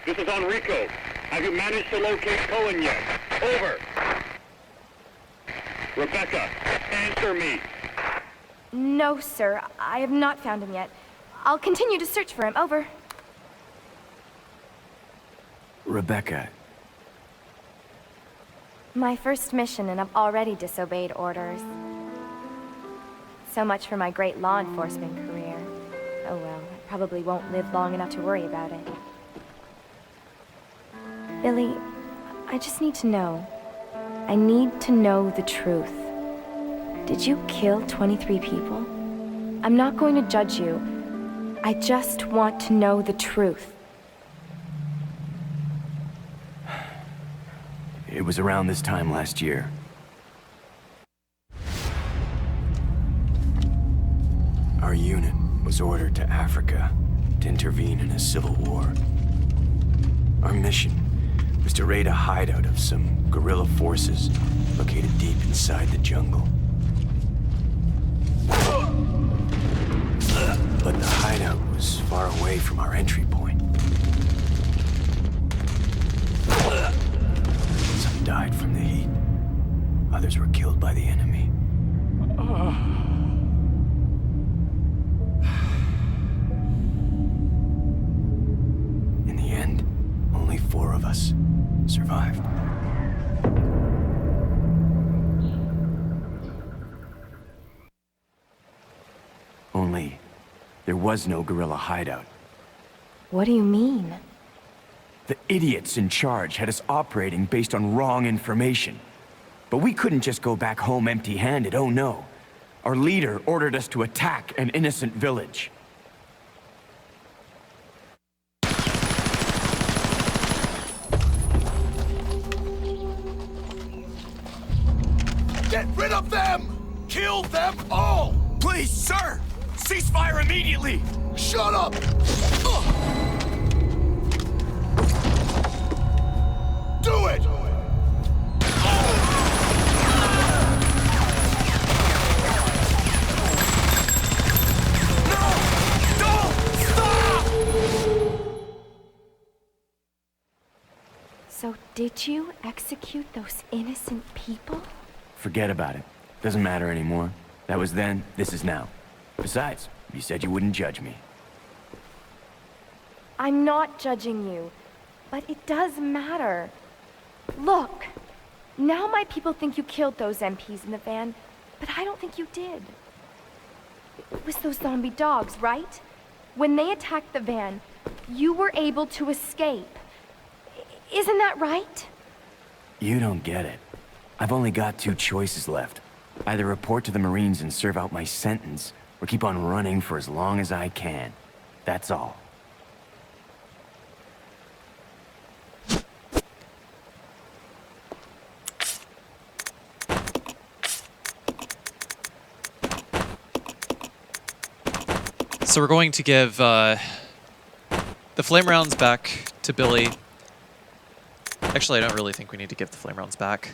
Speaker 5: this is Enrico. Have you managed to locate Cohen yet? Over. Rebecca, answer me.
Speaker 4: No, sir. I have not found him yet. I'll continue to search for him, over.
Speaker 8: Rebecca.
Speaker 4: My first mission, and I've already disobeyed orders. So much for my great law enforcement career. Oh well, I probably won't live long enough to worry about it. Billy, I just need to know. I need to know the truth. Did you kill 23 people? I'm not going to judge you. I just want to know the truth.
Speaker 8: It was around this time last year. Our unit was ordered to Africa to intervene in a civil war. Our mission was to raid a hideout of some guerrilla forces located deep inside the jungle. But the hideout was far away from our entry point. Some died from the heat. Others were killed by the enemy. In the end, only 4 of us survived. Only, there was no guerrilla hideout.
Speaker 4: What do you mean?
Speaker 8: The idiots in charge had us operating based on wrong information. But we couldn't just go back home empty-handed, oh no. Our leader ordered us to attack an innocent village.
Speaker 14: Get rid of them! Kill them all!
Speaker 8: Please, sir! Ceasefire immediately!
Speaker 14: Shut up! Do it!
Speaker 4: So did you execute those innocent people?
Speaker 8: Forget about it. Doesn't matter anymore. That was then, this is now. Besides, you said you wouldn't judge me.
Speaker 4: I'm not judging you, but it does matter. Look, now my people think you killed those MPs in the van, but I don't think you did. It was those zombie dogs, right? When they attacked the van, you were able to escape. Isn't that right?
Speaker 8: You don't get it. I've only got 2 choices left. Either report to the Marines and serve out my sentence, or keep on running for as long as I can. That's all.
Speaker 2: So we're going to give the flame rounds back to Billy. Actually, I don't really think we need to give the flame rounds back.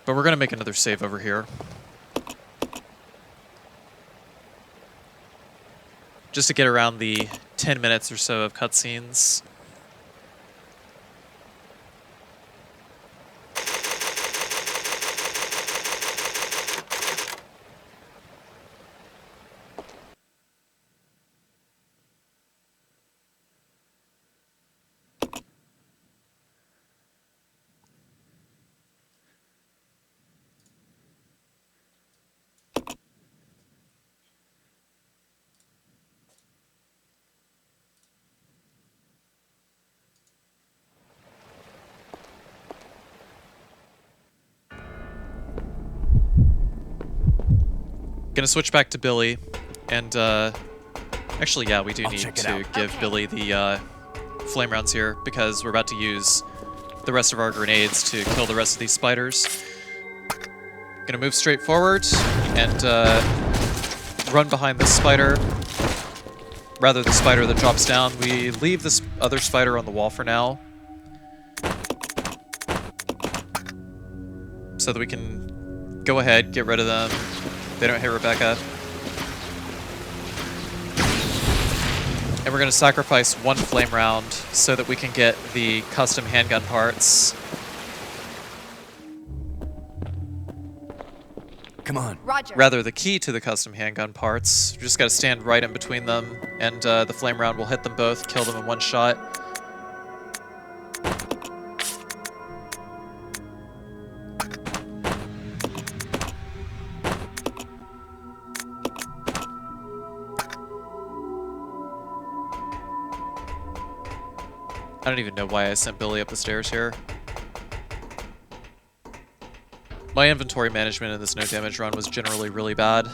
Speaker 2: But we're going to make another save over here. Just to get around the 10 minutes or so of cutscenes. Gonna switch back to Billy, and actually, yeah, we do need to give Billy the flame rounds here because we're about to use the rest of our grenades to kill the rest of these spiders. Gonna move straight forward and run behind this spider rather the spider that drops down. We leave this other spider on the wall for now, so that we can go ahead, get rid of them. They don't hit Rebecca. And we're going to sacrifice one flame round so that we can get the custom handgun parts.
Speaker 8: Come on.
Speaker 4: Roger.
Speaker 2: Rather, the key to the custom handgun parts. We just got to stand right in between them, and the flame round will hit them both, kill them in one shot. I don't even know why I sent Billy up the stairs here. My inventory management in this no damage run was generally really bad.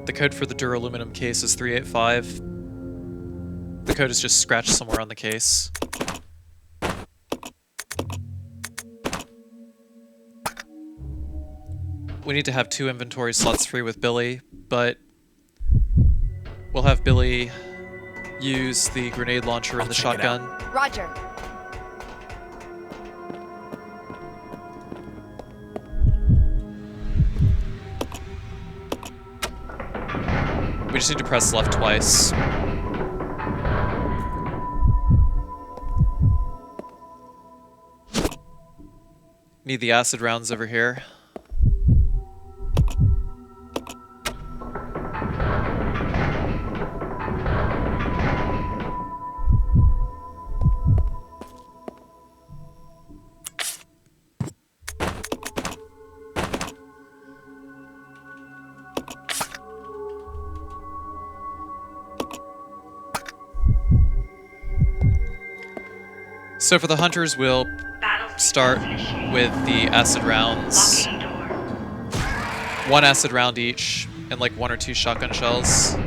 Speaker 2: The code for the duraluminum case is 385. The code is just scratched somewhere on the case. We need to have 2 inventory slots free with Billy, but we'll have Billy use the grenade launcher and the shotgun.
Speaker 4: Roger.
Speaker 2: We just need to press left twice. Need the acid rounds over here. So for the hunters, we'll start with the acid rounds. 1 acid round each, and like 1 or 2 shotgun shells.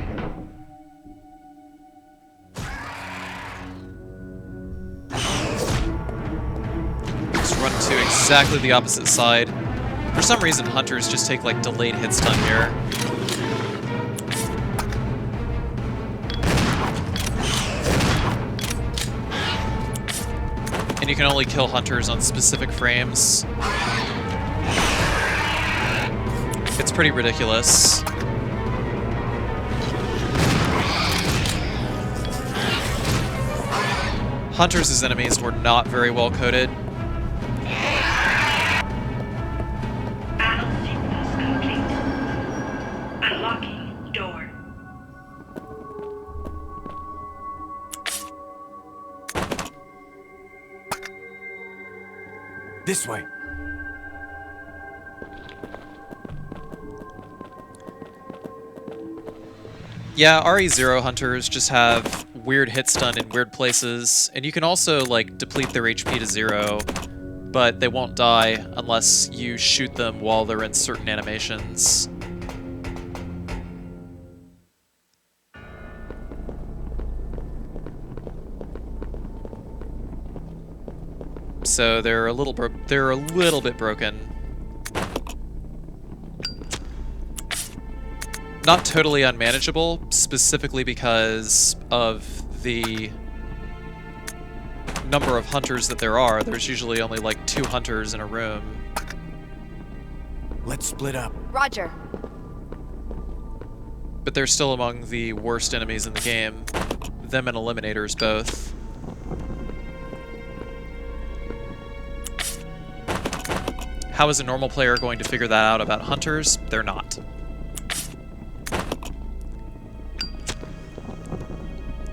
Speaker 2: Just run to exactly the opposite side. For some reason, hunters just take like delayed hit stun here. And you can only kill hunters on specific frames. It's pretty ridiculous. Hunters as enemies were not very well coded.
Speaker 15: Battle sequence complete. Unlocking door.
Speaker 8: This way.
Speaker 2: Yeah, RE0 hunters just have weird hit stun in weird places, and you can also like deplete their HP to 0, but they won't die unless you shoot them while they're in certain animations. So they're a little bit broken. Not totally unmanageable, specifically because of the number of hunters that there are. There's usually only like 2 hunters in a room.
Speaker 8: Let's split up.
Speaker 4: Roger.
Speaker 2: But they're still among the worst enemies in the game. Them and Eliminators both. How is a normal player going to figure that out about hunters? They're not.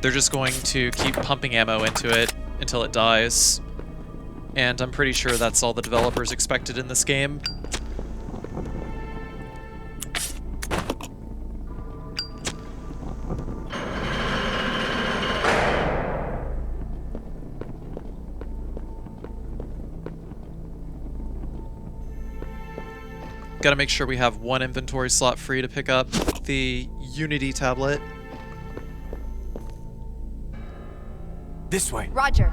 Speaker 2: They're just going to keep pumping ammo into it until it dies. And I'm pretty sure that's all the developers expected in this game. Gotta make sure we have one inventory slot free to pick up the Unity tablet.
Speaker 8: This way.
Speaker 4: Roger.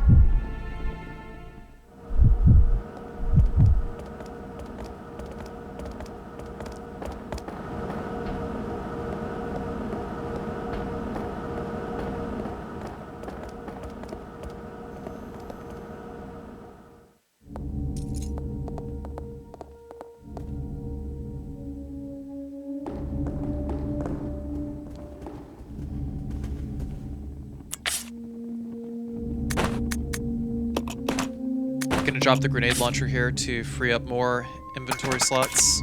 Speaker 2: Gonna drop the grenade launcher here to free up more inventory slots.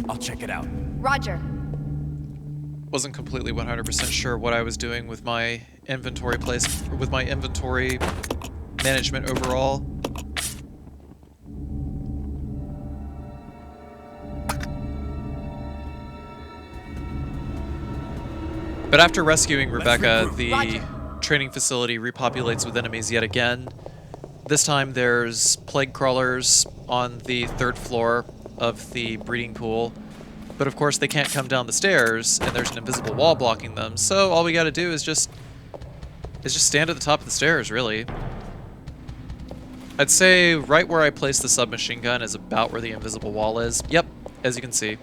Speaker 8: I'll check it out.
Speaker 4: Roger.
Speaker 2: Wasn't completely 100% sure what I was doing with my inventory management overall. But after rescuing Rebecca, the training facility repopulates with enemies yet again. This time there's plague crawlers on the 3rd floor of the breeding pool. But of course they can't come down the stairs, and there's an invisible wall blocking them, so all we gotta do is just stand at the top of the stairs, really. I'd say right where I placed the submachine gun is about where the invisible wall is. Yep, as you can see.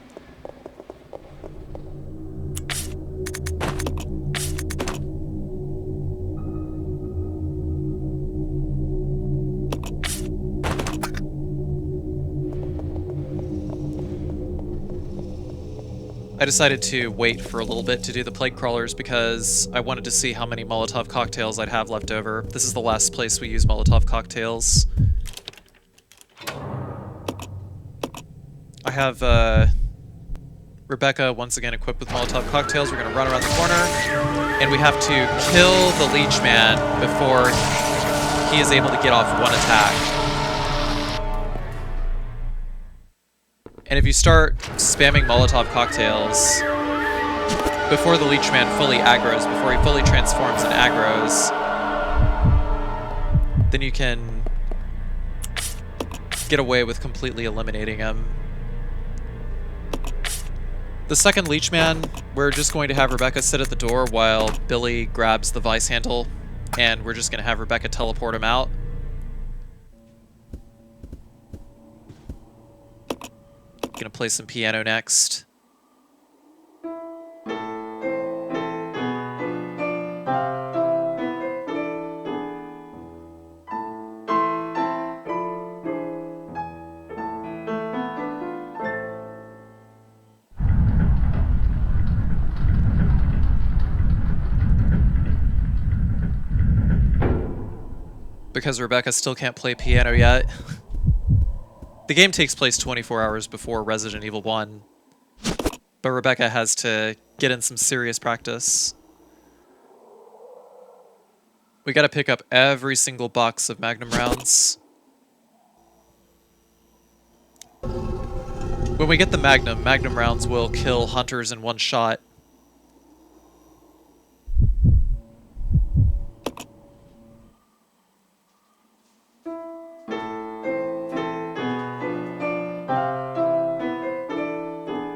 Speaker 2: I decided to wait for a little bit to do the plague crawlers because I wanted to see how many Molotov cocktails I'd have left over. This is the last place we use Molotov cocktails. I have Rebecca once again equipped with Molotov cocktails. We're gonna run around the corner, and we have to kill the Leech Man before he is able to get off one attack. And if you start spamming Molotov cocktails before the Leech Man fully aggroes, before he fully transforms and aggroes, then you can get away with completely eliminating him. The second Leech Man, we're just going to have Rebecca sit at the door while Billy grabs the vice handle, and we're just going to have Rebecca teleport him out. Gonna play some piano next. Because Rebecca still can't play piano yet. The game takes place 24 hours before Resident Evil 1, but Rebecca has to get in some serious practice. We gotta pick up every single box of Magnum rounds. When we get the Magnum rounds will kill hunters in one shot.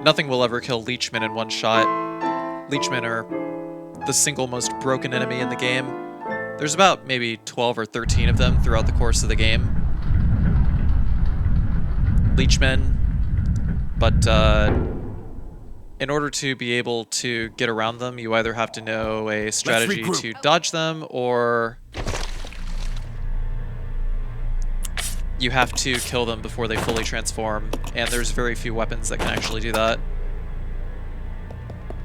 Speaker 2: Nothing will ever kill Leechmen in one shot. Leechmen are the single most broken enemy in the game. There's about maybe 12 or 13 of them throughout the course of the game. Leechmen, but in order to be able to get around them, you either have to know a strategy to dodge them, or you have to kill them before they fully transform, and there's very few weapons that can actually do that.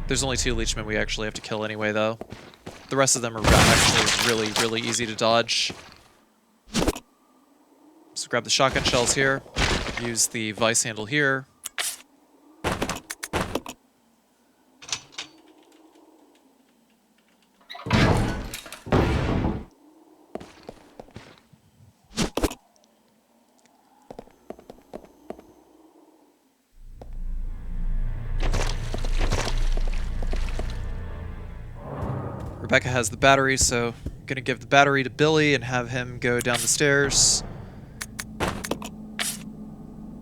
Speaker 2: There's only 2 Leechmen we actually have to kill anyway, though. The rest of them are actually really, really easy to dodge. So grab the shotgun shells here, use the vice handle here. Rebecca has the battery, so I'm gonna give the battery to Billy and have him go down the stairs.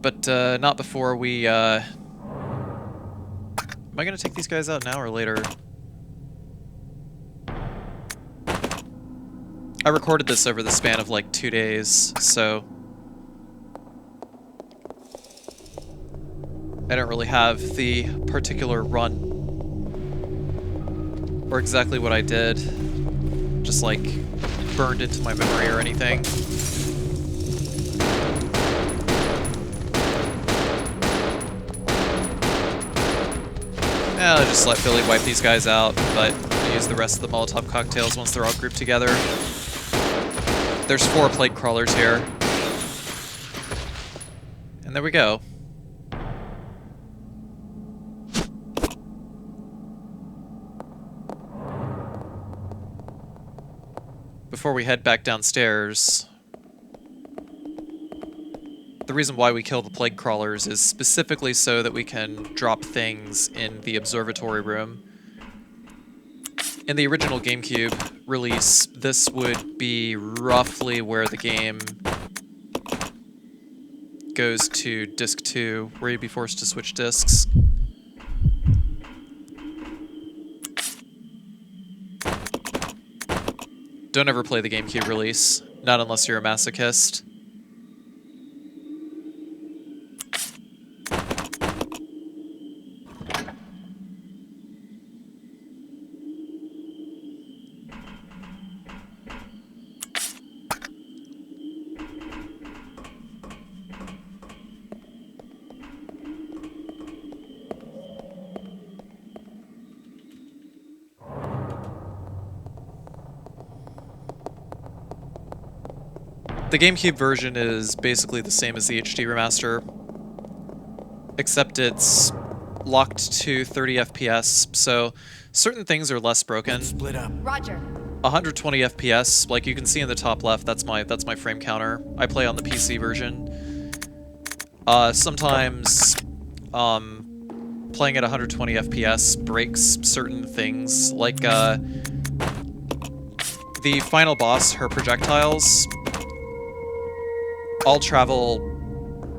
Speaker 2: But not before we, am I gonna take these guys out now or later? I recorded this over the span of like 2 days, so I don't really have the particular run or exactly what I did, just like burned into my memory or anything. I'll just let Billy wipe these guys out, but I'll use the rest of the Molotov cocktails once they're all grouped together. There's 4 plague crawlers here. And there we go. Before we head back downstairs, the reason why we kill the plague crawlers is specifically so that we can drop things in the observatory room. In the original GameCube release, this would be roughly where the game goes to disc 2, where you'd be forced to switch discs. Don't ever play the GameCube release, not unless you're a masochist. The GameCube version is basically the same as the HD Remaster, except it's locked to 30 FPS, so certain things are less broken.
Speaker 8: Split up.
Speaker 4: Roger.
Speaker 2: 120 FPS, like you can see in the top left, that's my frame counter. I play on the PC version. Sometimes playing at 120 FPS breaks certain things, like the final boss, her projectiles all travel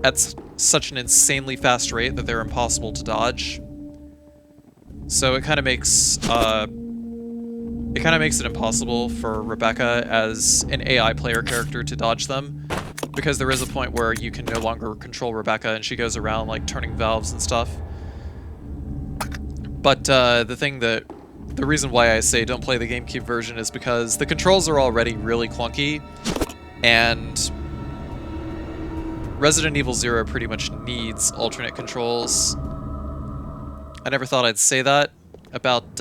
Speaker 2: at such an insanely fast rate that they're impossible to dodge. So it kind of makes it impossible for Rebecca as an AI player character to dodge them, because there is a point where you can no longer control Rebecca and she goes around like turning valves and stuff. But the reason why I say don't play the GameCube version is because the controls are already really clunky, and Resident Evil 0 pretty much needs alternate controls. I never thought I'd say that about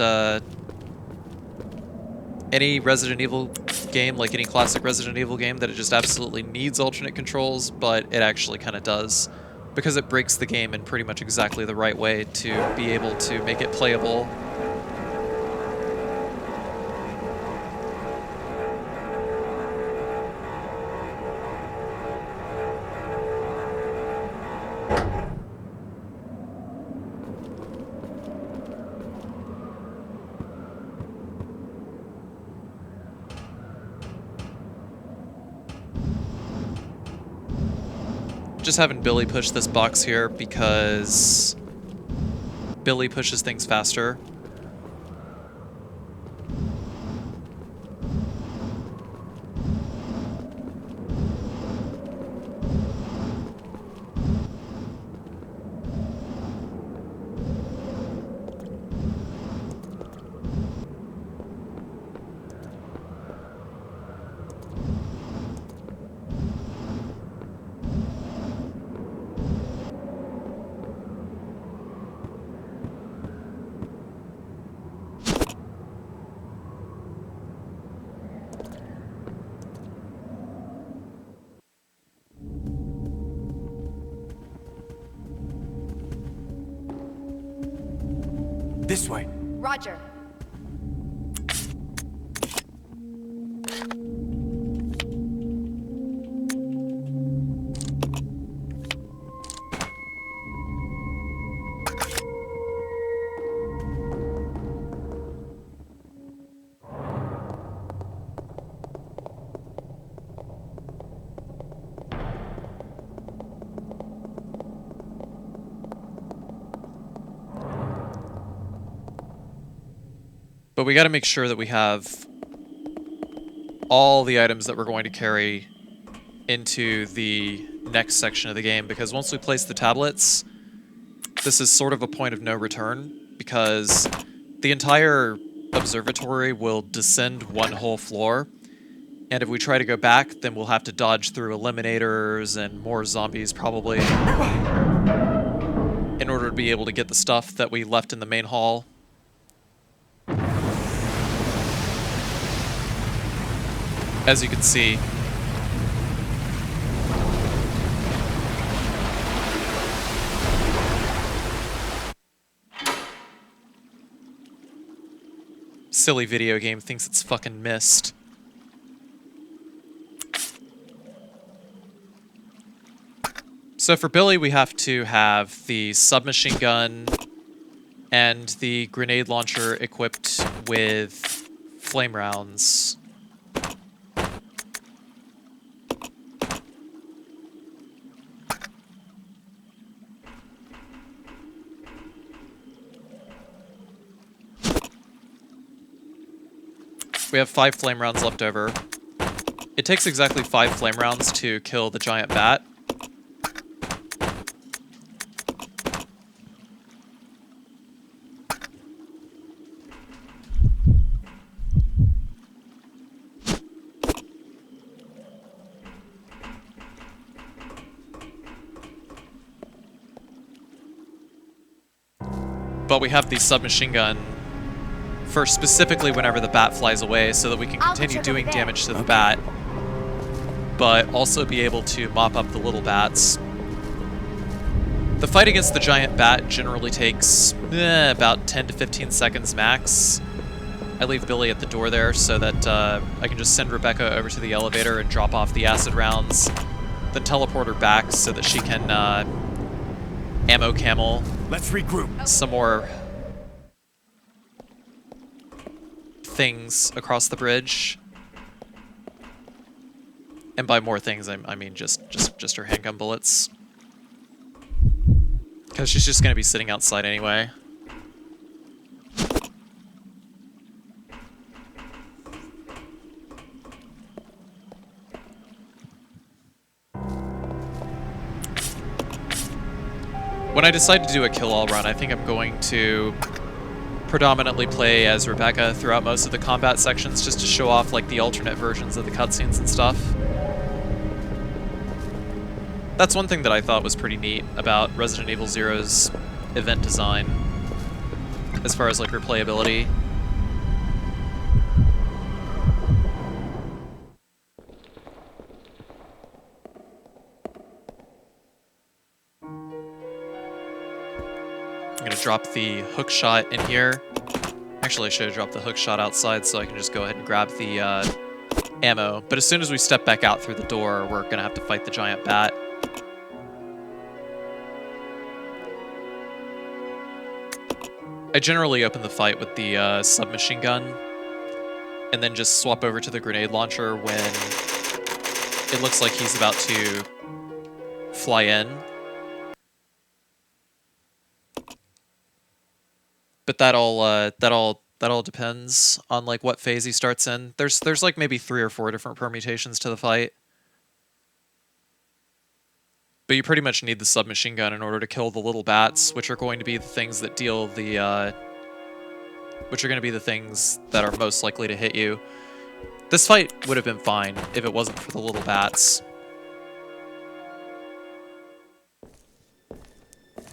Speaker 2: any Resident Evil game, like any classic Resident Evil game, that it just absolutely needs alternate controls, but it actually kind of does, because it breaks the game in pretty much exactly the right way to be able to make it playable. Just having Billy push this box here because Billy pushes things faster.
Speaker 8: This way.
Speaker 4: Roger.
Speaker 2: But we got to make sure that we have all the items that we're going to carry into the next section of the game, because once we place the tablets, this is sort of a point of no return, because the entire observatory will descend one whole floor, and if we try to go back, then we'll have to dodge through eliminators and more zombies probably in order to be able to get the stuff that we left in the main hall. As you can see, silly video game thinks it's fucking missed. So for Billy, we have to have the submachine gun and the grenade launcher equipped with flame rounds. We have 5 flame rounds left over. It takes exactly 5 flame rounds to kill the giant bat. But we have the submachine gun for specifically whenever the bat flies away, so that we can continue doing damage to the bat, but also be able to mop up the little bats. The fight against the giant bat generally takes about 10 to 15 seconds max. I leave Billy at the door there so that I can just send Rebecca over to the elevator and drop off the acid rounds, then teleport her back so that she can ammo camel.
Speaker 8: Let's regroup.
Speaker 2: Some more things across the bridge. And by more things, I mean just her handgun bullets. Because she's just going to be sitting outside anyway. When I decide to do a kill-all run, I think I'm going to predominantly play as Rebecca throughout most of the combat sections, just to show off like the alternate versions of the cutscenes and stuff. That's one thing that I thought was pretty neat about Resident Evil Zero's event design, as far as like replayability. I'm gonna drop the hook shot in here. Actually, I should have dropped the hook shot outside so I can just go ahead and grab the ammo. But as soon as we step back out through the door, we're gonna have to fight the giant bat. I generally open the fight with the submachine gun, and then just swap over to the grenade launcher when it looks like he's about to fly in. But that all depends on like what phase he starts in. There's like maybe 3 or 4 different permutations to the fight. But you pretty much need the submachine gun in order to kill the little bats, which are going to be the things that deal the which are going to be the things that are most likely to hit you. This fight would have been fine if it wasn't for the little bats.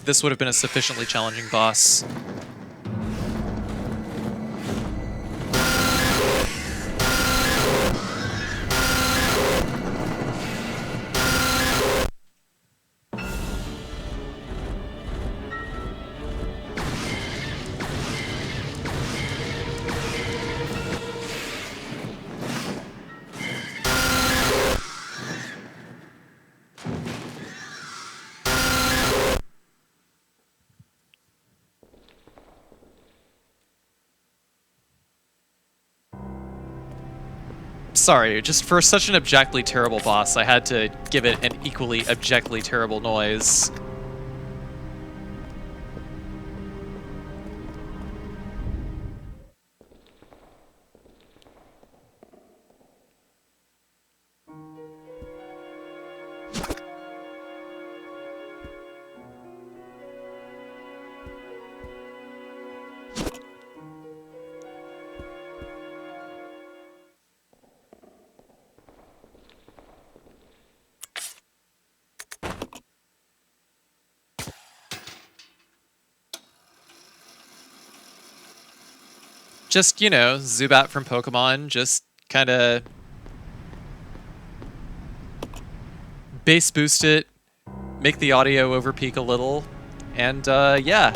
Speaker 2: This would have been a sufficiently challenging boss. Sorry, just for such an abjectly terrible boss, I had to give it an equally abjectly terrible noise. Just, you know, Zubat from Pokemon, just kind of bass boost it, make the audio overpeak a little, and yeah.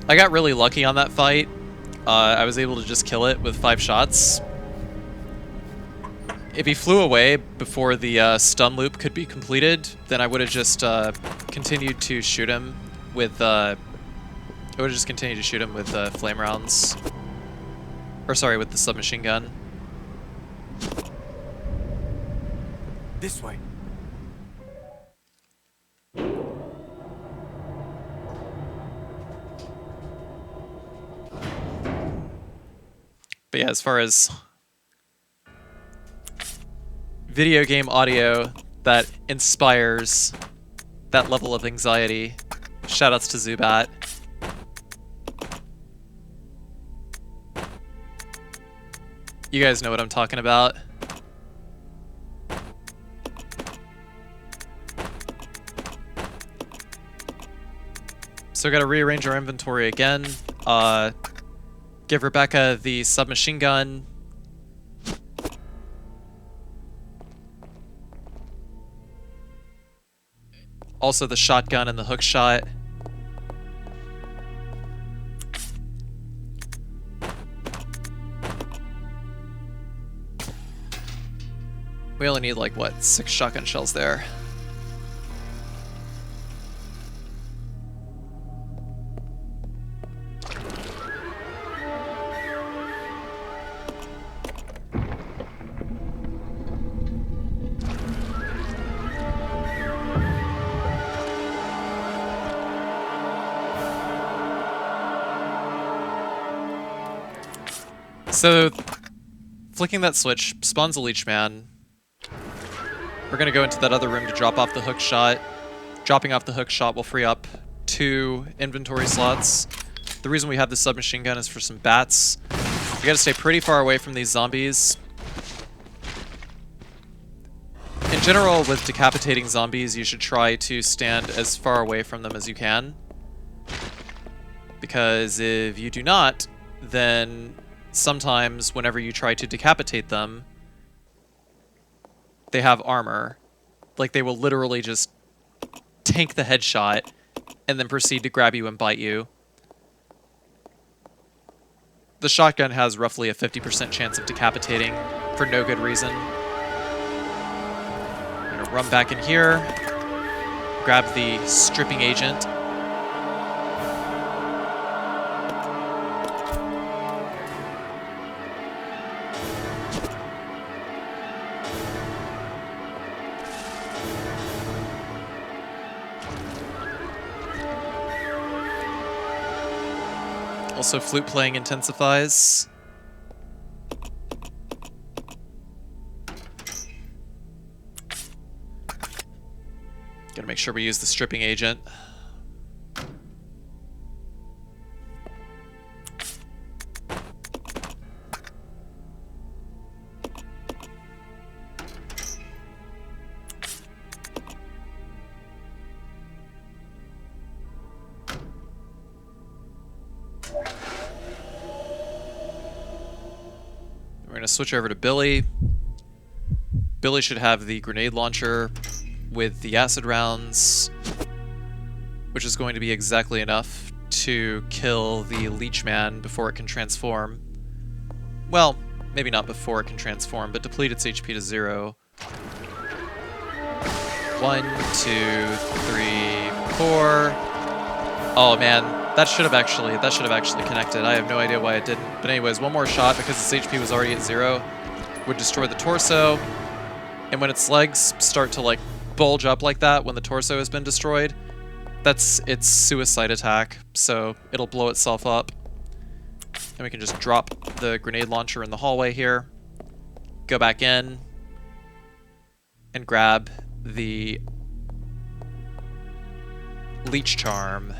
Speaker 2: I got really lucky on that fight. I was able to just kill it with 5 shots. If he flew away before the stun loop could be completed, then I would have just continued to shoot him with flame rounds. Or sorry, with the submachine gun.
Speaker 8: This way.
Speaker 2: But yeah, as far as video game audio that inspires that level of anxiety, shoutouts to Zubat. You guys know what I'm talking about. So we gotta rearrange our inventory again. Give Rebecca the submachine gun. Also the shotgun and the hook shot. We only need like, what, 6 shotgun shells there. So, flicking that switch spawns a Leech Man. We're gonna go into that other room to drop off the hook shot. Dropping off the hook shot will free up 2 inventory slots. The reason we have the submachine gun is for some bats. You gotta stay pretty far away from these zombies. In general, with decapitating zombies, you should try to stand as far away from them as you can. Because if you do not, then sometimes whenever you try to decapitate them, they have armor. Like, they will literally just tank the headshot and then proceed to grab you and bite you. The shotgun has roughly a 50% chance of decapitating for no good reason. I'm gonna run back in here, grab the stripping agent. Also, flute playing intensifies. Gotta make sure we use the stripping agent. We're gonna switch over to Billy. Billy should have the grenade launcher with the acid rounds, which is going to be exactly enough to kill the Leech Man before it can transform. Well, maybe not before it can transform, but deplete its HP to 0. 1, 2, 3, 4. Oh man, That should have actually connected. I have no idea why it didn't. But anyways, one more shot because its HP was already at 0 would destroy the torso. And when its legs start to like bulge up like that when the torso has been destroyed, that's its suicide attack. So it'll blow itself up. And we can just drop the grenade launcher in the hallway here. Go back in and grab the Leech Charm.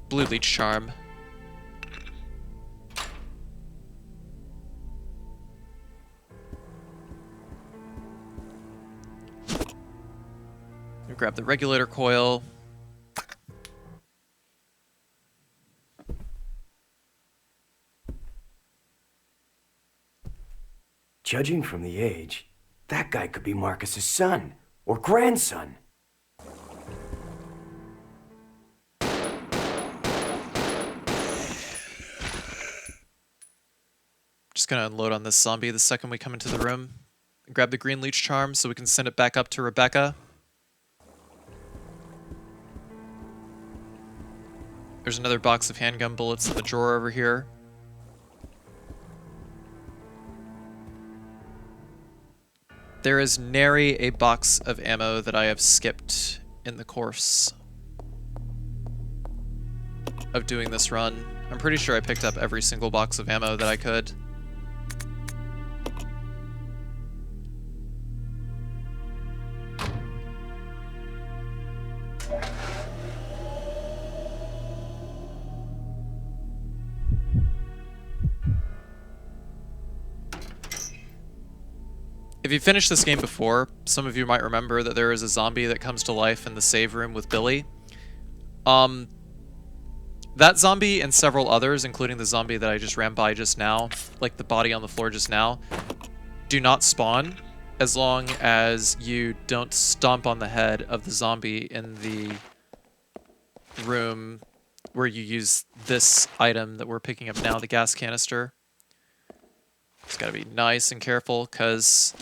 Speaker 2: Blue Leech Charm. Grab the regulator coil.
Speaker 8: Judging from the age, that guy could be Marcus's son or grandson.
Speaker 2: Just gonna unload on this zombie the second we come into the room. Grab the green Leech Charm so we can send it back up to Rebecca. There's another box of handgun bullets in the drawer over here. There is nary a box of ammo that I have skipped in the course of doing this run. I'm pretty sure I picked up every single box of ammo that I could. If you finished this game before, some of you might remember that there is a zombie that comes to life in the save room with Billy. That zombie and several others, including the zombie that I just ran by just now, like the body on the floor just now, do not spawn as long as you don't stomp on the head of the zombie in the room where you use this item that we're picking up now, the gas canister. Just gotta be nice and careful, because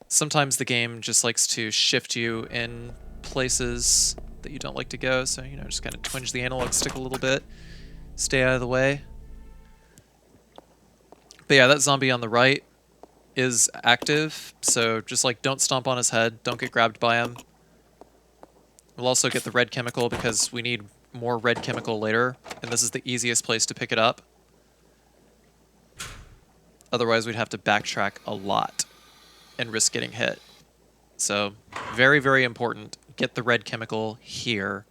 Speaker 2: sometimes the game just likes to shift you in places that you don't like to go, so, you know, just kind of twinge the analog stick a little bit, stay out of the way. But yeah, that zombie on the right is active, so just, like, don't stomp on his head, don't get grabbed by him. We'll also get the red chemical, because we need more red chemical later, and this is the easiest place to pick it up. Otherwise, we'd have to backtrack a lot and risk getting hit. So, very, very important. Get the red chemical here.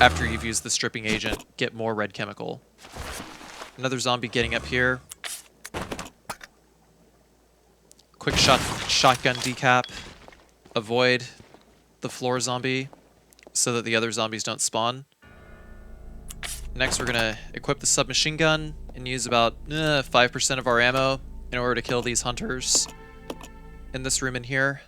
Speaker 2: After you've used the stripping agent, get more red chemical. Another zombie getting up here. Quick shotgun decap. Avoid the floor zombie so that the other zombies don't spawn. Next, we're going to equip the submachine gun and use about 5% of our ammo in order to kill these hunters in this room in here.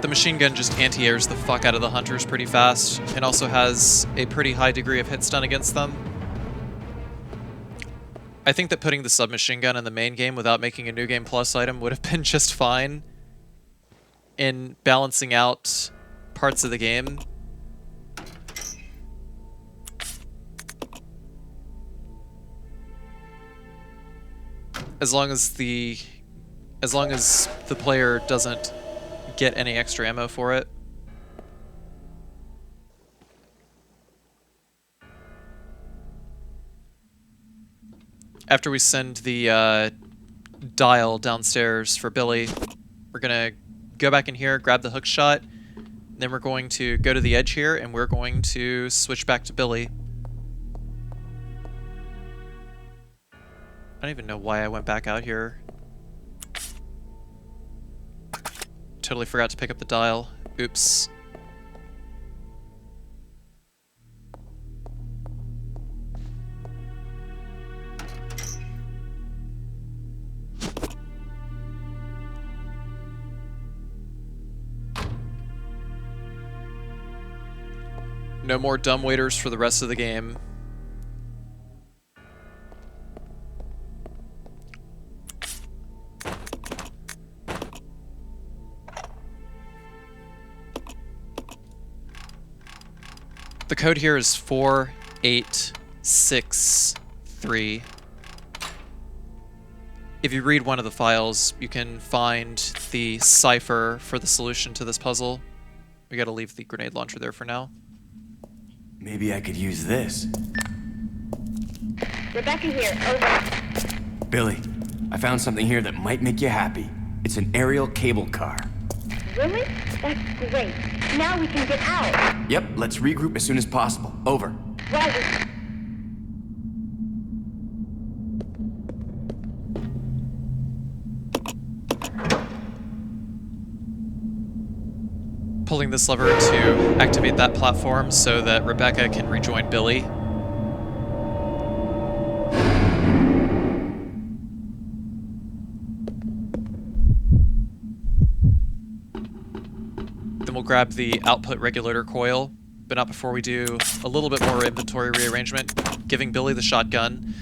Speaker 2: The machine gun just anti-airs the fuck out of the hunters pretty fast and also has a pretty high degree of hit stun against them. I think that putting the submachine gun in the main game without making a New Game Plus item would have been just fine in balancing out parts of the game. As long as the player doesn't get any extra ammo for it. After we send the dial downstairs for Billy, we're gonna go back in here, grab the hook shot, then we're going to go to the edge here and we're going to switch back to Billy. I don't even know why I went back out here. Totally forgot to pick up the dial. Oops. No more dumb waiters for the rest of the game. The code here is 4863. If you read one of the files, you can find the cipher for the solution to this puzzle. We gotta leave the grenade launcher there for now.
Speaker 8: Maybe I could use this.
Speaker 16: Rebecca here, over.
Speaker 8: Billy, I found something here that might make you happy. It's an aerial cable car.
Speaker 16: Really? That's great. Now we can get out.
Speaker 8: Yep, let's regroup as soon as possible. Over.
Speaker 16: Roger.
Speaker 2: Pulling this lever to activate that platform so that Rebecca can rejoin Billy. Then we'll grab the output regulator coil, but not before we do a little bit more inventory rearrangement, giving Billy the shotgun.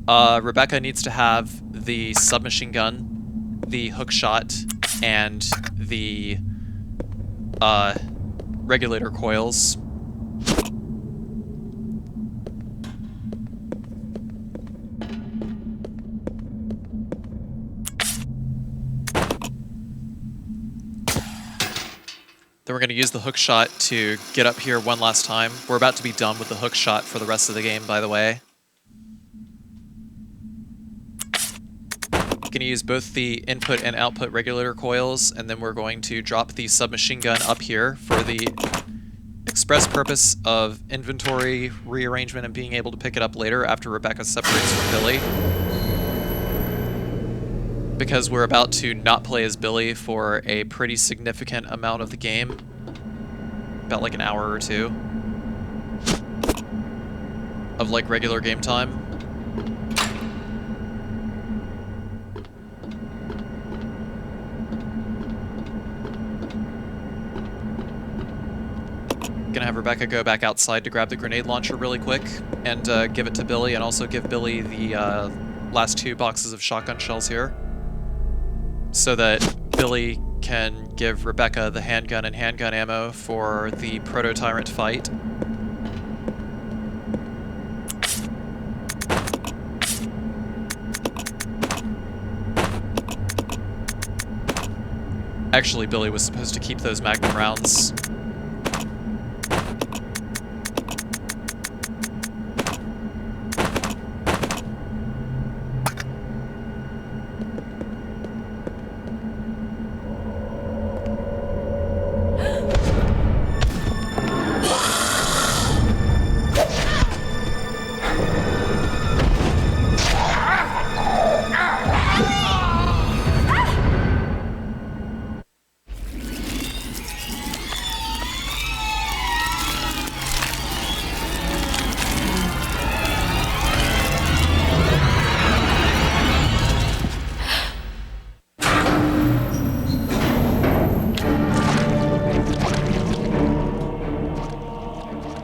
Speaker 2: Rebecca needs to have the submachine gun, the hook shot, and the regulator coils. Then we're going to use the hook shot to get up here one last time. We're about to be done with the hook shot for the rest of the game, by the way. Going to use both the input and output regulator coils, and then we're going to drop the submachine gun up here for the express purpose of inventory rearrangement and being able to pick it up later after Rebecca separates from Billy. Because we're about to not play as Billy for a pretty significant amount of the game. About like an hour or two of like regular game time. Gonna have Rebecca go back outside to grab the grenade launcher really quick and give it to Billy, and also give Billy the last 2 boxes of shotgun shells here, so that Billy can give Rebecca the handgun and handgun ammo for the Proto-Tyrant fight. Actually, Billy was supposed to keep those Magnum rounds.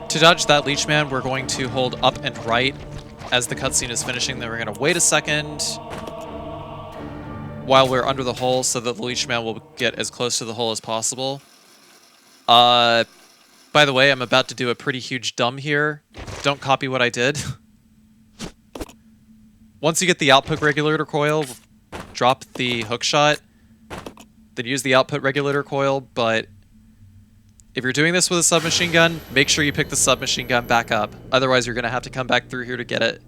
Speaker 2: To dodge that Leech Man, we're going to hold up and right as the cutscene is finishing. Then we're going to wait a second while we're under the hole so that the Leech Man will get as close to the hole as possible. By the way, I'm about to do a pretty huge dumb here. Don't copy what I did. Once you get the output regulator coil, drop the hook shot, then use the output regulator coil, but if you're doing this with a submachine gun, make sure you pick the submachine gun back up. Otherwise, you're going to have to come back through here to get it.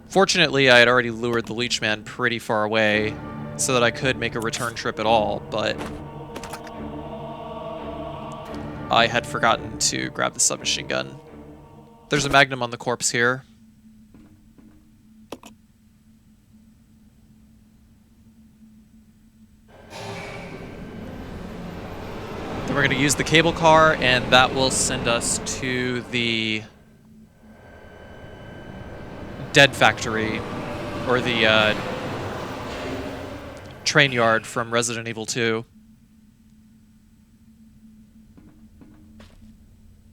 Speaker 2: Fortunately, I had already lured the Leech Man pretty far away so that I could make a return trip at all, but I had forgotten to grab the submachine gun. There's a Magnum on the corpse here. Then we're going to use the cable car, and that will send us to the dead factory, or the train yard from Resident Evil 2.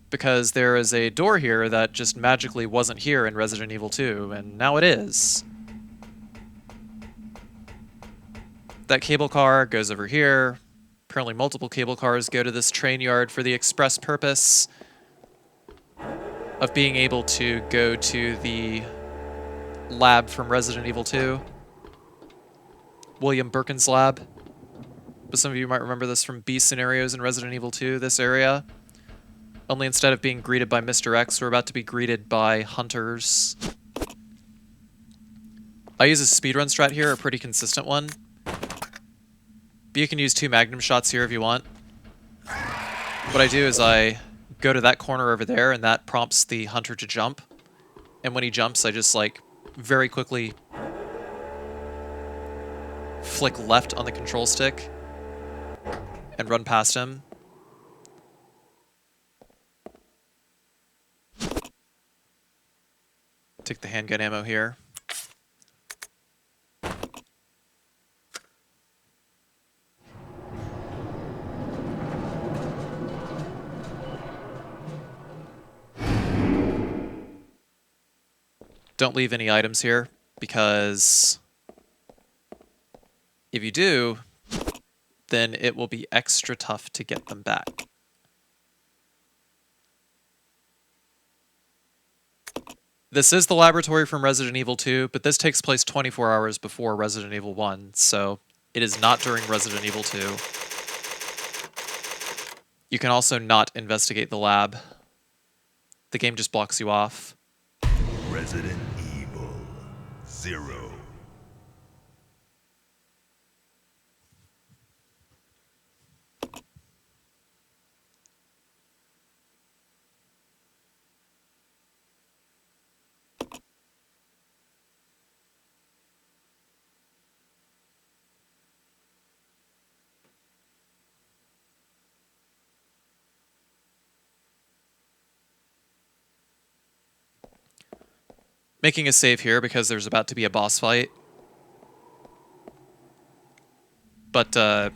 Speaker 2: Because there is a door here that just magically wasn't here in Resident Evil 2, and now it is. That cable car goes over here. Apparently multiple cable cars go to this train yard for the express purpose of being able to go to the lab from Resident Evil 2. William Birkin's lab. But some of you might remember this from B scenarios in Resident Evil 2, this area. Only instead of being greeted by Mr. X, we're about to be greeted by hunters. I use a speedrun strat here, a pretty consistent one. But you can use 2 magnum shots here if you want. What I do is I go to that corner over there, and that prompts the hunter to jump. And when he jumps, I just, like, very quickly flick left on the control stick and run past him. Take the handgun ammo here. Don't leave any items here, because if you do, then it will be extra tough to get them back. This is the laboratory from Resident Evil 2, but this takes place 24 hours before Resident Evil 1, so it is not during Resident Evil 2. You can also not investigate the lab. The game just blocks you off.
Speaker 14: Resident Evil 0.
Speaker 2: Making a save here because there's about to be a boss fight. But I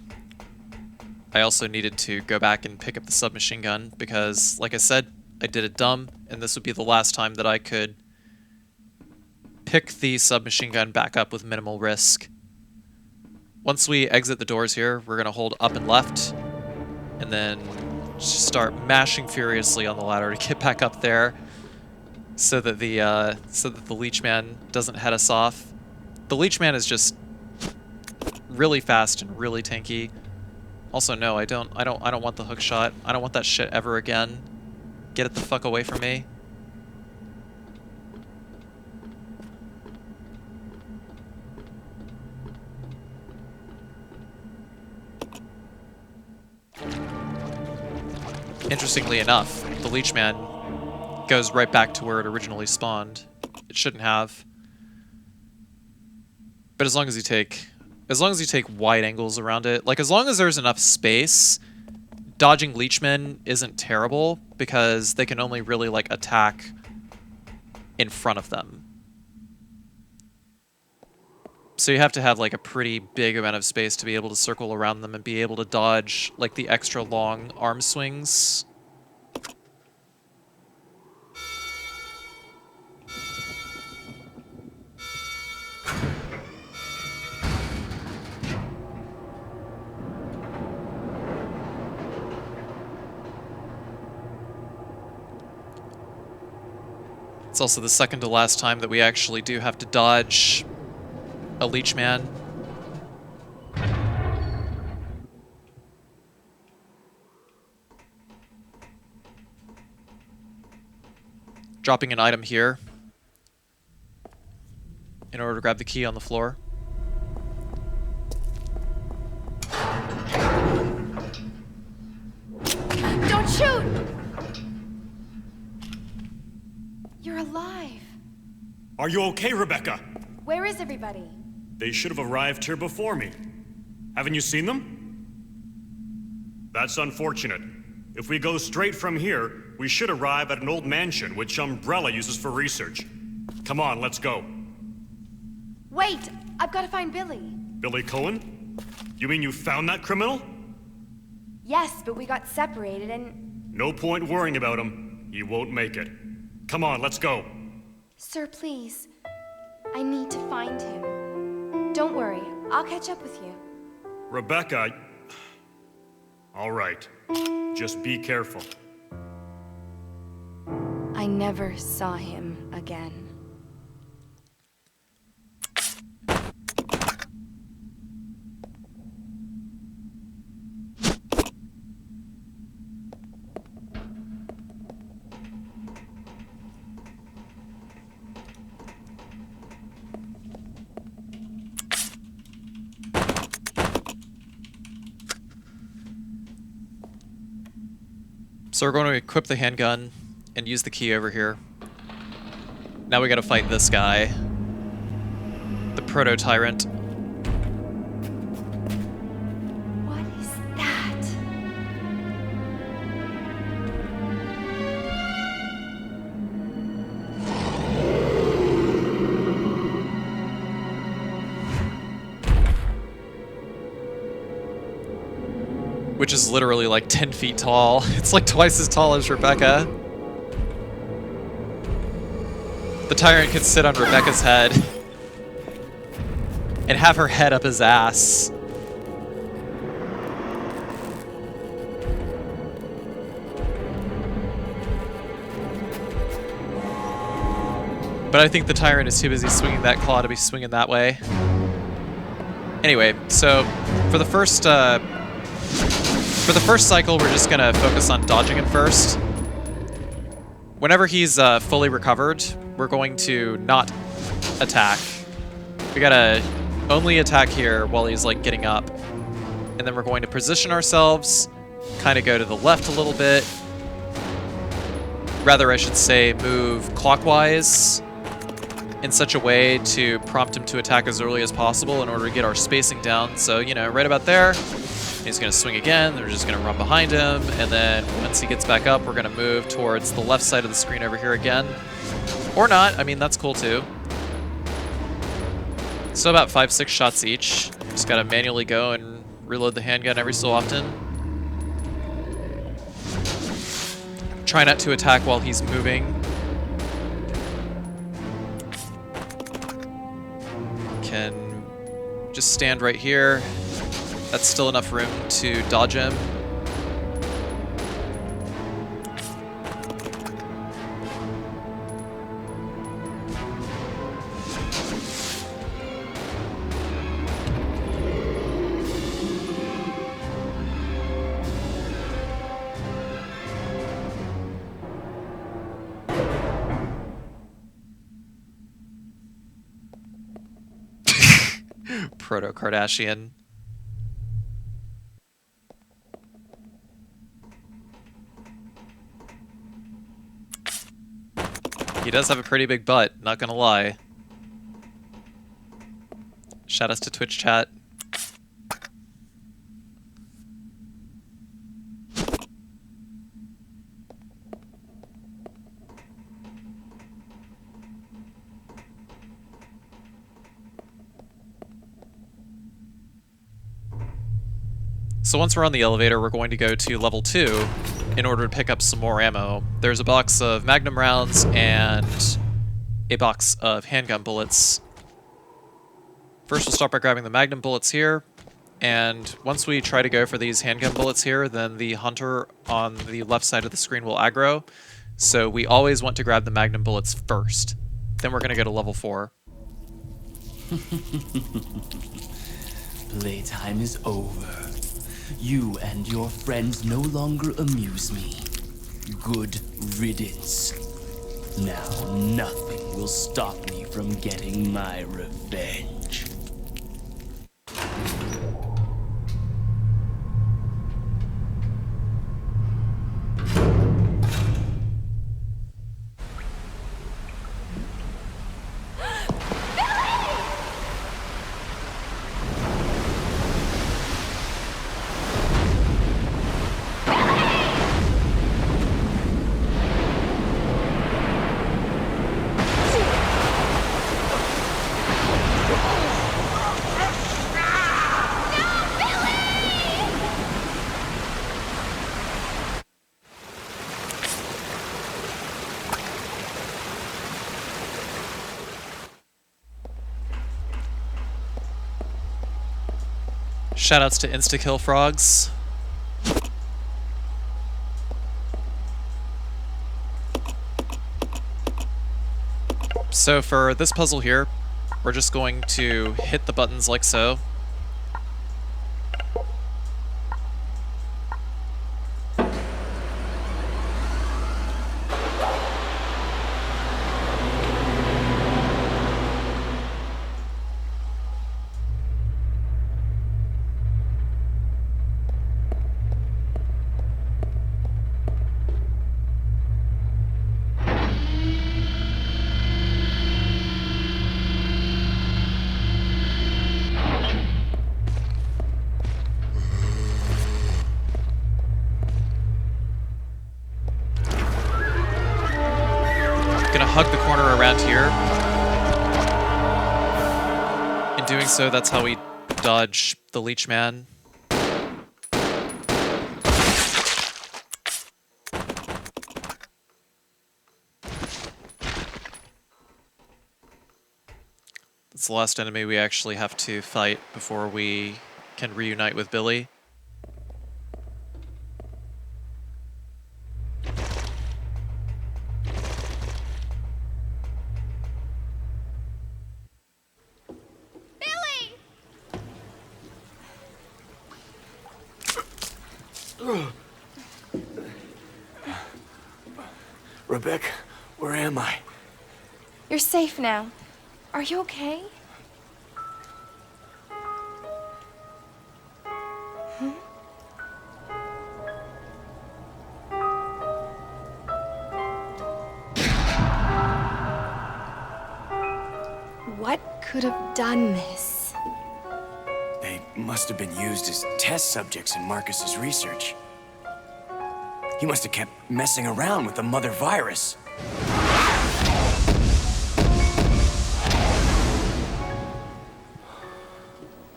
Speaker 2: also needed to go back and pick up the submachine gun because, like I said, I did it dumb, and this would be the last time that I could pick the submachine gun back up with minimal risk. Once we exit the doors here, we're going to hold up and left, and then just start mashing furiously on the ladder to get back up there. So that the Leech Man doesn't head us off. The Leech Man is just really fast and really tanky. Also, no, I don't want the hook shot. I don't want that shit ever again. Get it the fuck away from me. Interestingly enough, the Leech Man goes right back to where it originally spawned. It shouldn't have. But as long as you take wide angles around it, like as long as there's enough space, dodging Leechmen isn't terrible because they can only really like attack in front of them. So you have to have like a pretty big amount of space to be able to circle around them and be able to dodge like the extra long arm swings. It's also the second to last time that we actually do have to dodge a Leech Man. Dropping an item here in order to grab the key on the floor.
Speaker 4: Don't shoot! You're alive.
Speaker 5: Are you okay, Rebecca?
Speaker 4: Where is everybody?
Speaker 5: They should have arrived here before me. Haven't you seen them? That's unfortunate. If we go straight from here, we should arrive at an old mansion which Umbrella uses for research. Come on, let's go.
Speaker 4: Wait! I've got to find Billy.
Speaker 5: Billy Cohen? You mean you found that criminal?
Speaker 4: Yes, but we got separated and...
Speaker 5: No point worrying about him. He won't make it. Come on, let's go.
Speaker 4: Sir, please. I need to find him. Don't worry, I'll catch up with you.
Speaker 5: Rebecca... All right. Just be careful.
Speaker 4: I never saw him again.
Speaker 2: So we're going to equip the handgun and use the key over here. Now we gotta fight this guy. The Proto-Tyrant.
Speaker 4: What is that?
Speaker 2: Which is literally like 10 feet tall. It's like twice as tall as Rebecca. The Tyrant could sit on Rebecca's head and have her head up his ass. But I think the Tyrant is too busy swinging that claw to be swinging that way. Anyway, so for the first cycle, we're just gonna focus on dodging him first. Whenever he's fully recovered, we're going to not attack. We gotta only attack here while he's like getting up. And then we're going to position ourselves, kind of go to the left a little bit. Rather, I should say, move clockwise in such a way to prompt him to attack as early as possible in order to get our spacing down. So, you know, right about there. He's going to swing again, we're just going to run behind him, and then once he gets back up, we're going to move towards the left side of the screen over here again. Or not, I mean, that's cool too. So about 5-6 shots each. Just got to manually go and reload the handgun every so often. Try not to attack while he's moving. Can just stand right here. That's still enough room to dodge him. Proto-Kardashian. He does have a pretty big butt, not gonna lie. Shout outs to Twitch chat. So once we're on the elevator, we're going to go to level 2 in order to pick up some more ammo. There's a box of Magnum rounds and a box of handgun bullets. First, we'll start by grabbing the Magnum bullets here, and once we try to go for these handgun bullets here, then the hunter on the left side of the screen will aggro. So we always want to grab the Magnum bullets first. Then we're going to go to level 4.
Speaker 13: Playtime is over. You and your friends no longer amuse me. Good riddance. Now nothing will stop me from getting my revenge.
Speaker 2: Shoutouts to insta-kill frogs. So for this puzzle here, we're just going to hit the buttons like so. Hug the corner around here. In doing so, that's how we dodge the Leech Man. It's the last enemy we actually have to fight before we can reunite with Billy.
Speaker 8: Rebecca, where am I?
Speaker 4: You're safe now. Are you okay? Hmm? What could have done this?
Speaker 8: They must have been used as test subjects in Marcus's research. He must have kept messing around with the mother virus.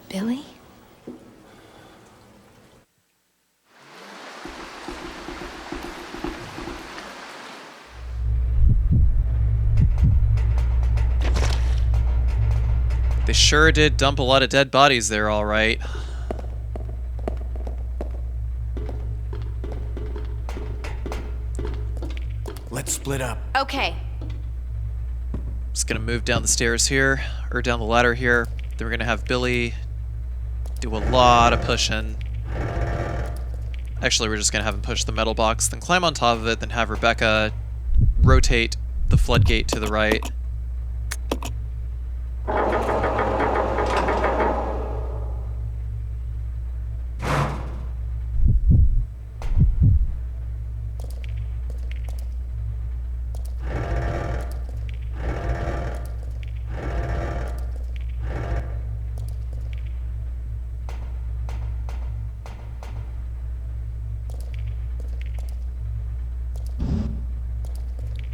Speaker 4: Billy?
Speaker 2: They sure did dump a lot of dead bodies there, all right.
Speaker 8: Let's split up.
Speaker 4: Okay.
Speaker 2: Just gonna move down the stairs here, or down the ladder here. Then we're gonna have Billy do a lot of pushing. Actually, we're just gonna have him push the metal box, then climb on top of it, then have Rebecca rotate the floodgate to the right.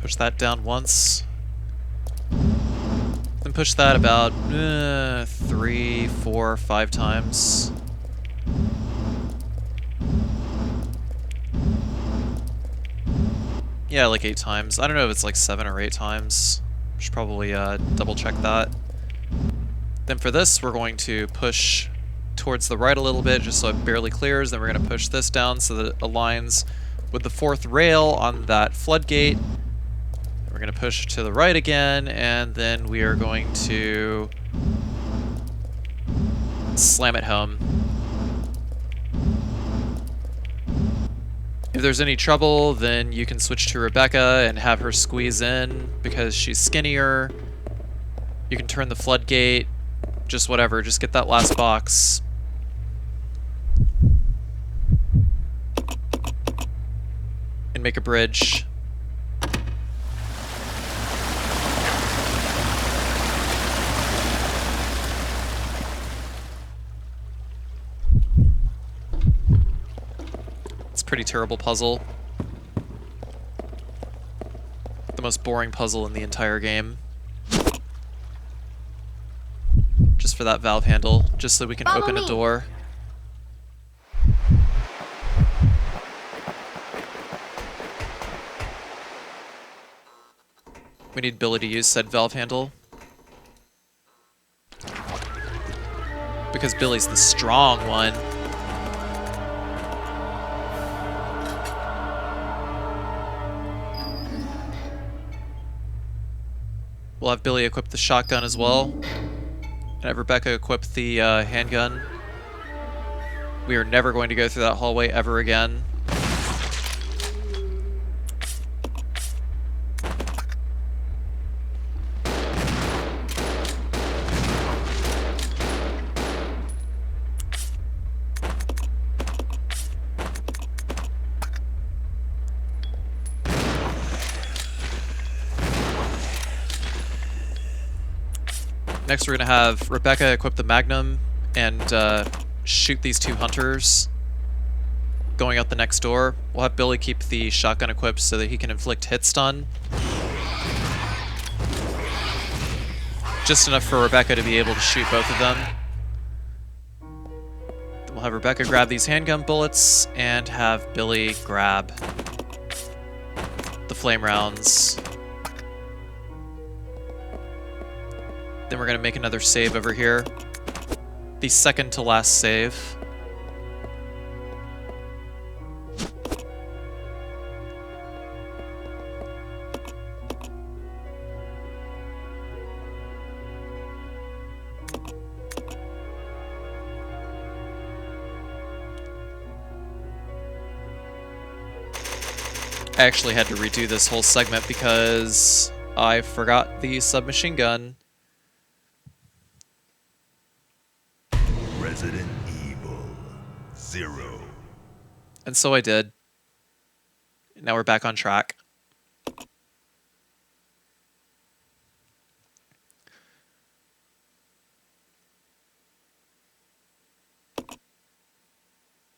Speaker 2: Push that down once. Then push that about 3, 4, 5 times. Yeah, like 8 times. I don't know if it's like 7 or 8 times. Should probably double check that. Then for this, we're going to push towards the right a little bit just so it barely clears. Then we're going to push this down so that it aligns with the 4th rail on that floodgate. We're going to push to the right again, and then we are going to slam it home. If there's any trouble, then you can switch to Rebecca and have her squeeze in because she's skinnier. You can turn the floodgate, just whatever, just get that last box. And make a bridge. Pretty terrible puzzle. The most boring puzzle in the entire game. Just for that valve handle, just so we can open a door. We need Billy to use said valve handle. because Billy's the strong one. We'll have Billy equip the shotgun as well. And have Rebecca equip the handgun. We are never going to go through that hallway ever again. Next, we're going to have Rebecca equip the Magnum and shoot these two hunters going out the next door. We'll have Billy keep the shotgun equipped so that he can inflict hit stun. Just enough for Rebecca to be able to shoot both of them. Then we'll have Rebecca grab these handgun bullets and have Billy grab the flame rounds. Then we're going to make another save over here. The second to last save. I actually had to redo this whole segment because I forgot the submachine gun.
Speaker 14: Resident Evil 0.
Speaker 2: And so I did. Now we're back on track.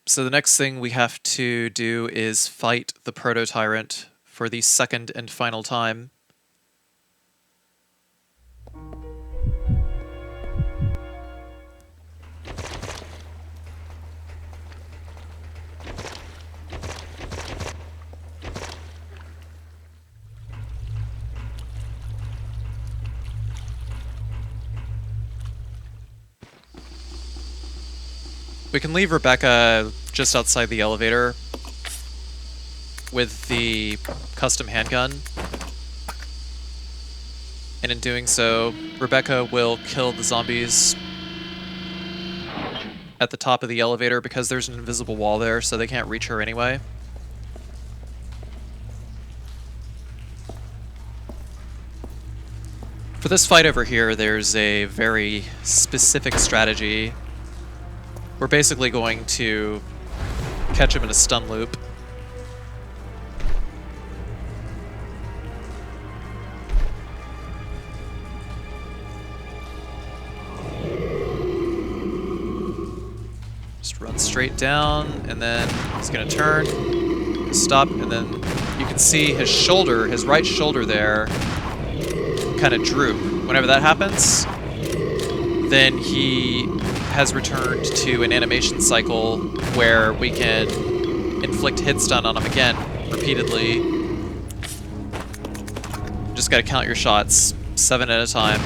Speaker 2: So the next thing we have to do is fight the Proto-Tyrant for the second and final time. We can leave Rebecca just outside the elevator with the custom handgun. And in doing so, Rebecca will kill the zombies at the top of the elevator because there's an invisible wall there, so they can't reach her anyway. For this fight over here, there's a very specific strategy. We're basically going to catch him in a stun loop. Just run straight down, and then he's gonna turn, stop, and then you can see his shoulder, his right shoulder there, kind of droop. Whenever that happens, then he has returned to an animation cycle where we can inflict hit stun on him again repeatedly. Just gotta count your shots, 7 at a time.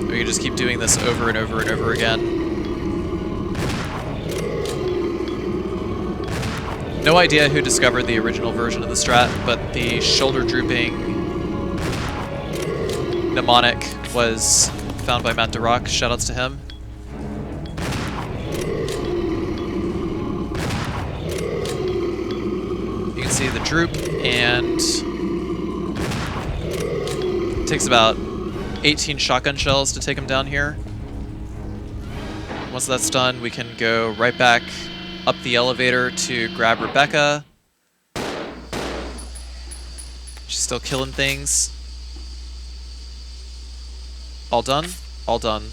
Speaker 2: We can just keep doing this over and over and over again. No idea who discovered the original version of the strat, but the shoulder drooping mnemonic was found by Matt DeRock. Shoutouts to him. You can see the droop, and it takes about 18 shotgun shells to take him down here. Once that's done, we can go right back up the elevator to grab Rebecca. She's still killing things. All done? All done.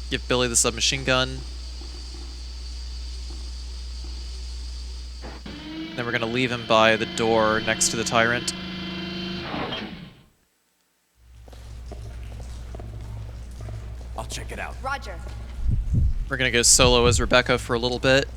Speaker 2: Give Billy the submachine gun. Then we're gonna leave him by the door next to the Tyrant.
Speaker 8: I'll check it out.
Speaker 4: Roger.
Speaker 2: We're gonna go solo as Rebecca for a little bit.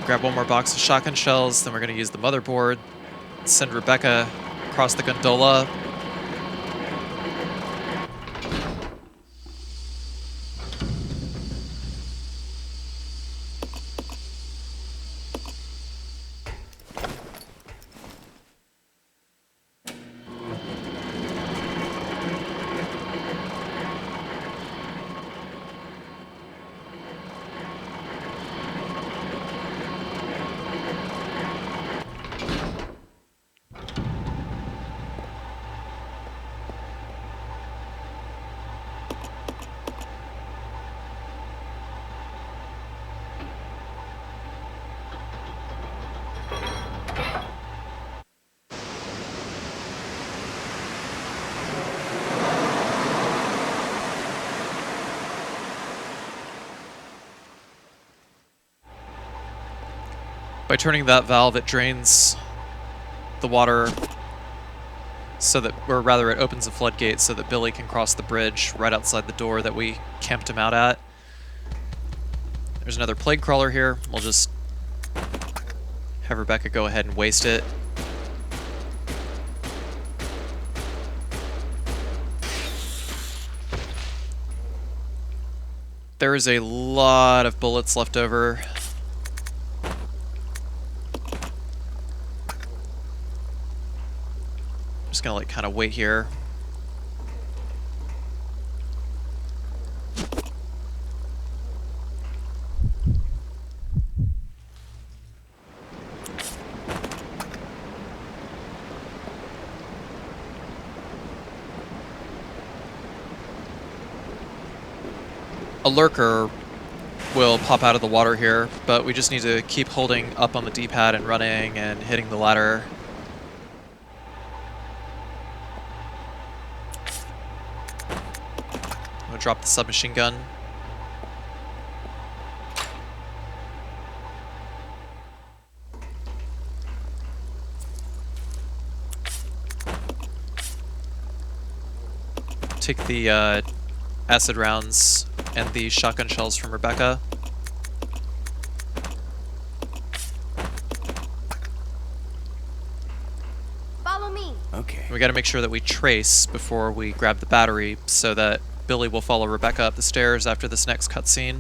Speaker 2: Grab one more box of shotgun shells, then we're going to use the motherboard, send Rebecca across the gondola. By turning that valve, it drains the water so that, or rather it opens a floodgate so that Billy can cross the bridge right outside the door that we camped him out at. There's another plague crawler here. We'll just have Rebecca go ahead and waste it. There is a lot of bullets left over. Just gonna like kind of wait here. A lurker will pop out of the water here, but we just need to keep holding up on the D-pad and running and hitting the ladder. I'm gonna drop the submachine gun. Take the acid rounds and the shotgun shells from Rebecca.
Speaker 16: Follow me.
Speaker 8: Okay.
Speaker 2: We gotta make sure that we trace before we grab the battery so that Billy will follow Rebecca up the stairs after this next cutscene.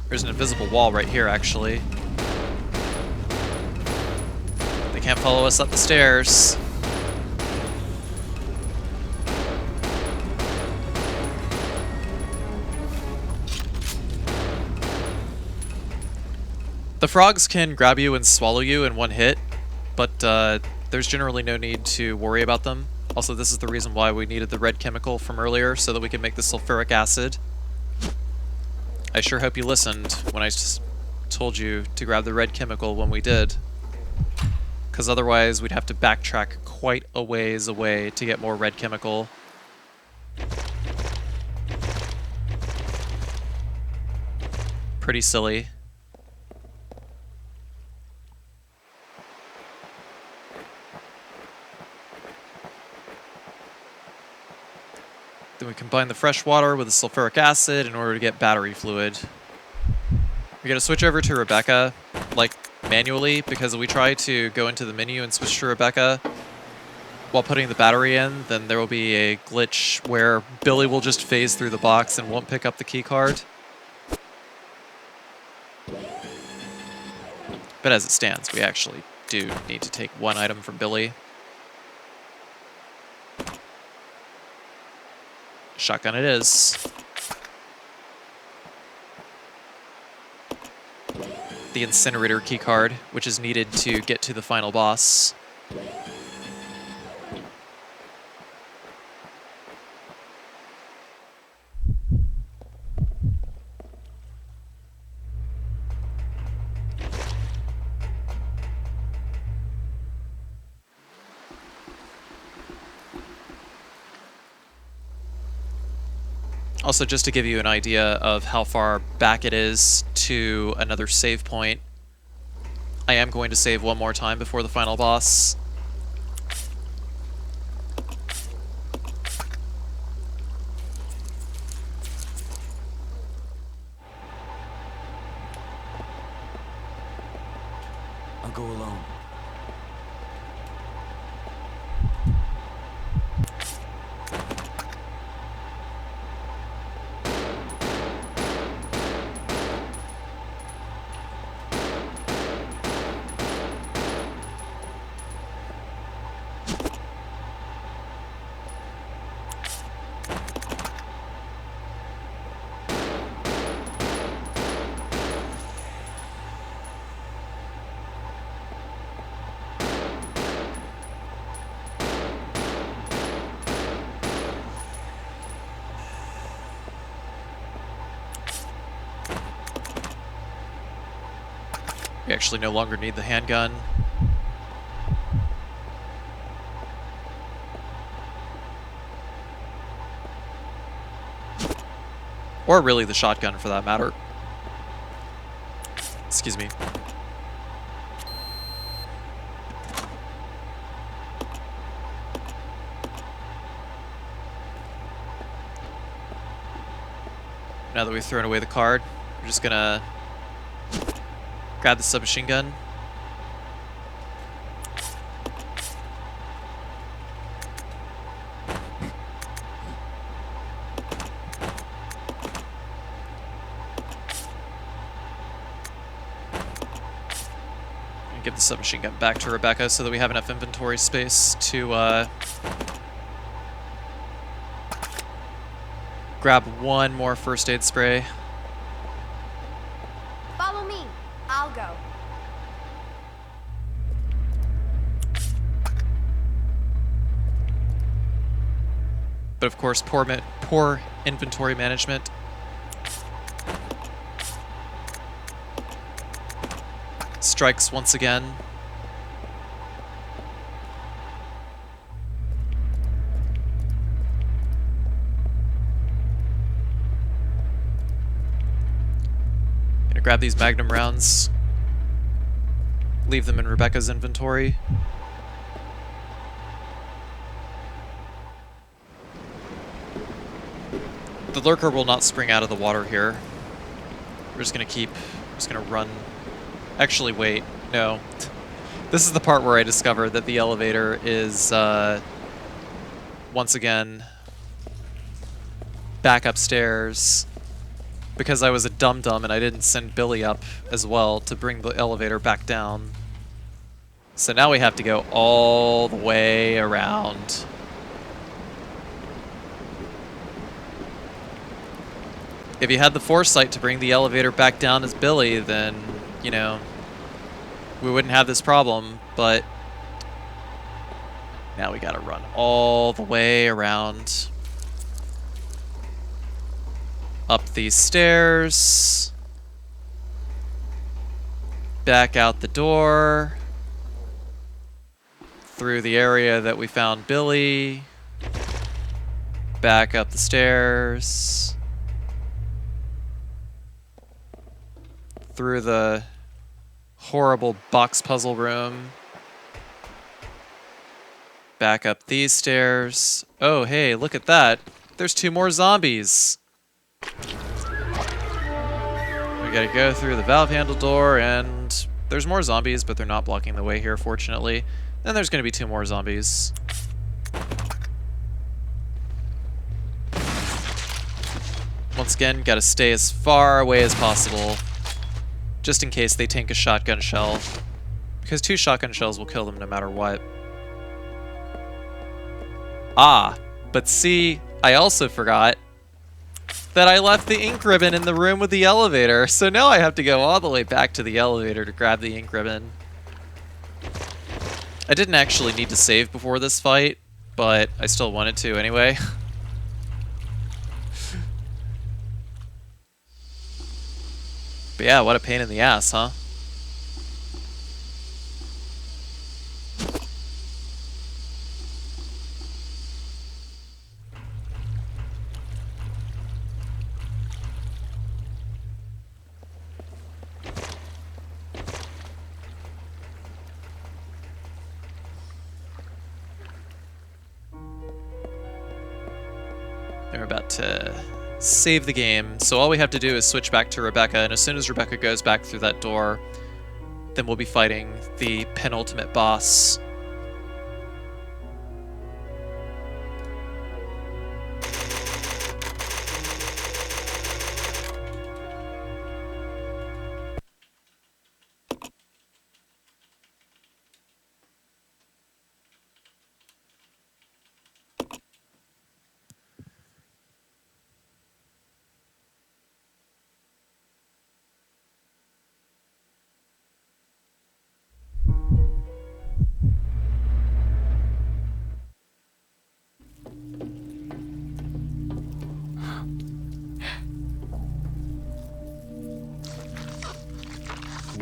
Speaker 2: There's an invisible wall right here, actually. They can't follow us up the stairs. The frogs can grab you and swallow you in one hit, but there's generally no need to worry about them. Also, this is the reason why we needed the red chemical from earlier, so that we can make the sulfuric acid. I sure hope you listened when I just told you to grab the red chemical when we did. Because otherwise we'd have to backtrack quite a ways away to get more red chemical. Pretty silly. Then we combine the fresh water with the sulfuric acid in order to get battery fluid. We gotta switch over to Rebecca, like, manually, because if we try to go into the menu and switch to Rebecca while putting the battery in, then there will be a glitch where Billy will just phase through the box and won't pick up the key card. But as it stands, we actually do need to take one item from Billy. Shotgun it is. The incinerator keycard, which is needed to get to the final boss. Also, just to give you an idea of how far back it is to another save point, I am going to save one more time before the final boss.
Speaker 8: I'll go alone.
Speaker 2: We actually no longer need the handgun. Or really the shotgun for that matter. Excuse me. Now that we've thrown away the card, we're just gonna grab the submachine gun. And give the submachine gun back to Rebecca so that we have enough inventory space to grab one more first aid spray.
Speaker 4: Follow me. I'll go.
Speaker 2: But of course, poor inventory management. Strikes once again. Gonna grab these Magnum rounds. Leave them in Rebecca's inventory. The lurker will not spring out of the water here. We're just gonna run. Actually, wait, no. This is the part where I discovered that the elevator is, once again, back upstairs. Because I was a dum-dum and I didn't send Billy up as well to bring the elevator back down. So now we have to go all the way around. If you had the foresight to bring the elevator back down as Billy, then, you know, we wouldn't have this problem, but now we gotta run all the way around. Up these stairs. Back out the door. Through the area that we found Billy. Back up the stairs. Through the horrible box puzzle room. Back up these stairs. Oh, hey, look at that. There's 2 more zombies. We gotta go through the valve handle door, and there's more zombies, but they're not blocking the way here, fortunately. Then there's gonna be 2 more zombies. Once again, gotta stay as far away as possible, just in case they tank a shotgun shell, because 2 shotgun shells will kill them no matter what. Ah, but see, I also forgot that I left the ink ribbon in the room with the elevator, so now I have to go all the way back to the elevator to grab the ink ribbon. I didn't actually need to save before this fight, but I still wanted to anyway. But yeah, what a pain in the ass, huh? about to save the game. So all we have to do is switch back to Rebecca, and as soon as Rebecca goes back through that door, then we'll be fighting the penultimate boss.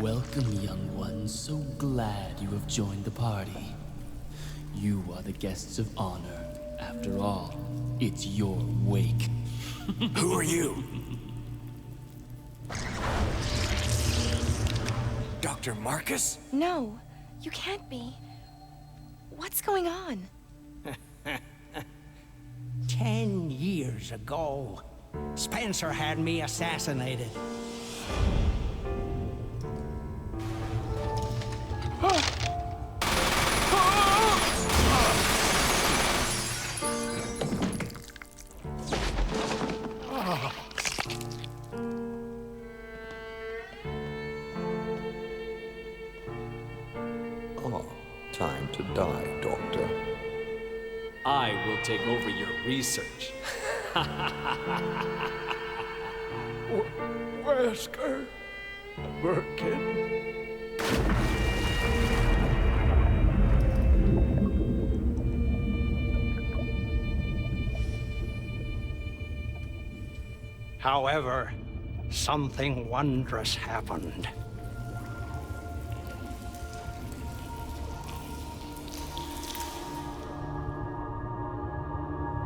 Speaker 13: Welcome, young ones. So glad you have joined the party. You are the guests of honor. After all, it's your wake.
Speaker 8: Who are you? Dr. Marcus?
Speaker 4: No, you can't be. What's going on?
Speaker 17: 10 years ago, Spencer had me assassinated.
Speaker 18: Time to die, Doctor.
Speaker 11: I will take over your research.
Speaker 17: Wesker, Birkin. However, something wondrous happened.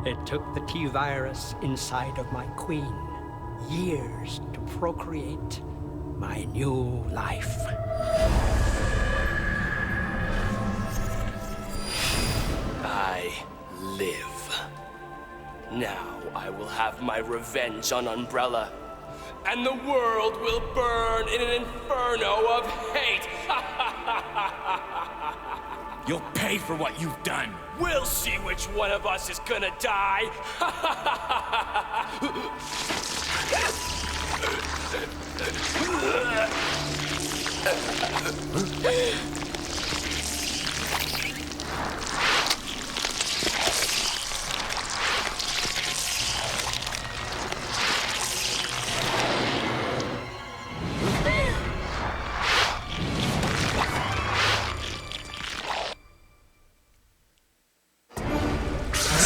Speaker 17: It took the T-virus inside of my queen years to procreate my new life.
Speaker 13: I live. Now I will have my revenge on Umbrella, and the world will burn in an inferno of hate.
Speaker 8: You'll pay for what you've done.
Speaker 13: We'll see which one of us is gonna die.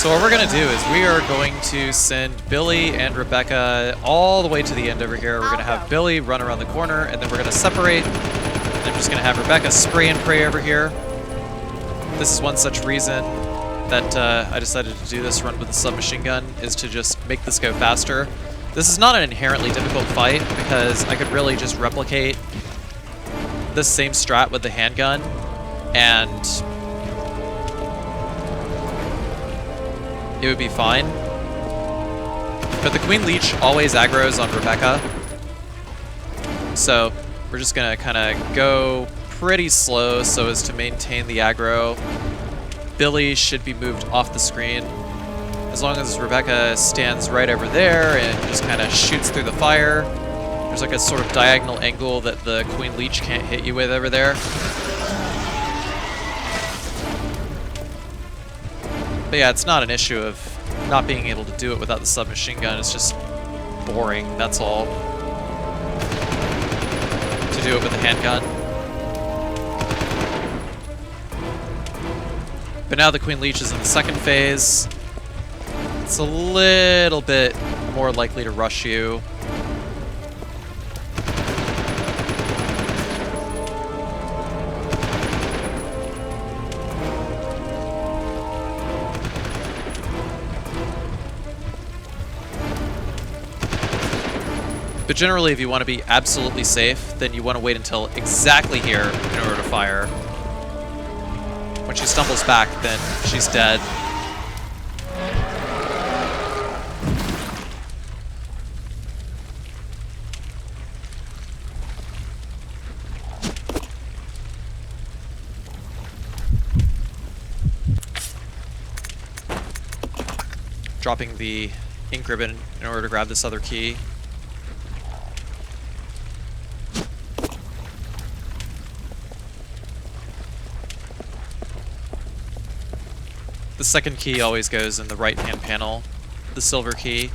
Speaker 2: So what we're going to do is we are going to send Billy and Rebecca all the way to the end over here. We're going to have Billy run around the corner, and then we're going to separate. And I'm just going to have Rebecca spray and pray over here. This is one such reason that I decided to do this run with the submachine gun, is to just make this go faster. This is not an inherently difficult fight, because I could really just replicate this same strat with the handgun, and it would be fine. But the Queen Leech always aggroes on Rebecca. So we're just gonna kind of go pretty slow so as to maintain the aggro. Billy should be moved off the screen. As long as Rebecca stands right over there and just kind of shoots through the fire. There's like a sort of diagonal angle that the Queen Leech can't hit you with over there. But yeah, it's not an issue of not being able to do it without the submachine gun. It's just boring, that's all. To do it with a handgun. But now the Queen Leech is in the second phase. It's a little bit more likely to rush you. But generally, if you want to be absolutely safe, then you want to wait until exactly here in order to fire. When she stumbles back, then she's dead. dropping the ink ribbon in order to grab this other key. The second key always goes in the right-hand panel, the silver key.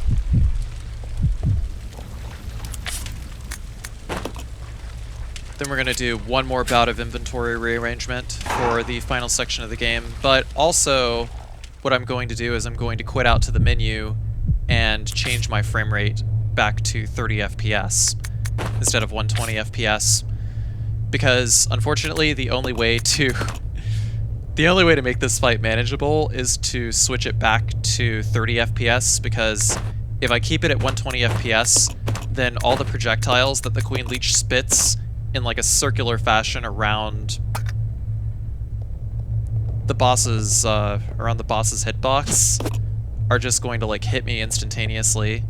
Speaker 2: Then we're going to do one more bout of inventory rearrangement for the final section of the game, but also what I'm going to do is I'm going to quit out to the menu and change my frame rate back to 30 FPS instead of 120 FPS, because unfortunately the only way to make this fight manageable is to switch it back to 30 FPS, because if I keep it at 120 FPS, then all the projectiles that the Queen Leech spits in like a circular fashion around the boss's hitbox are just going to like hit me instantaneously.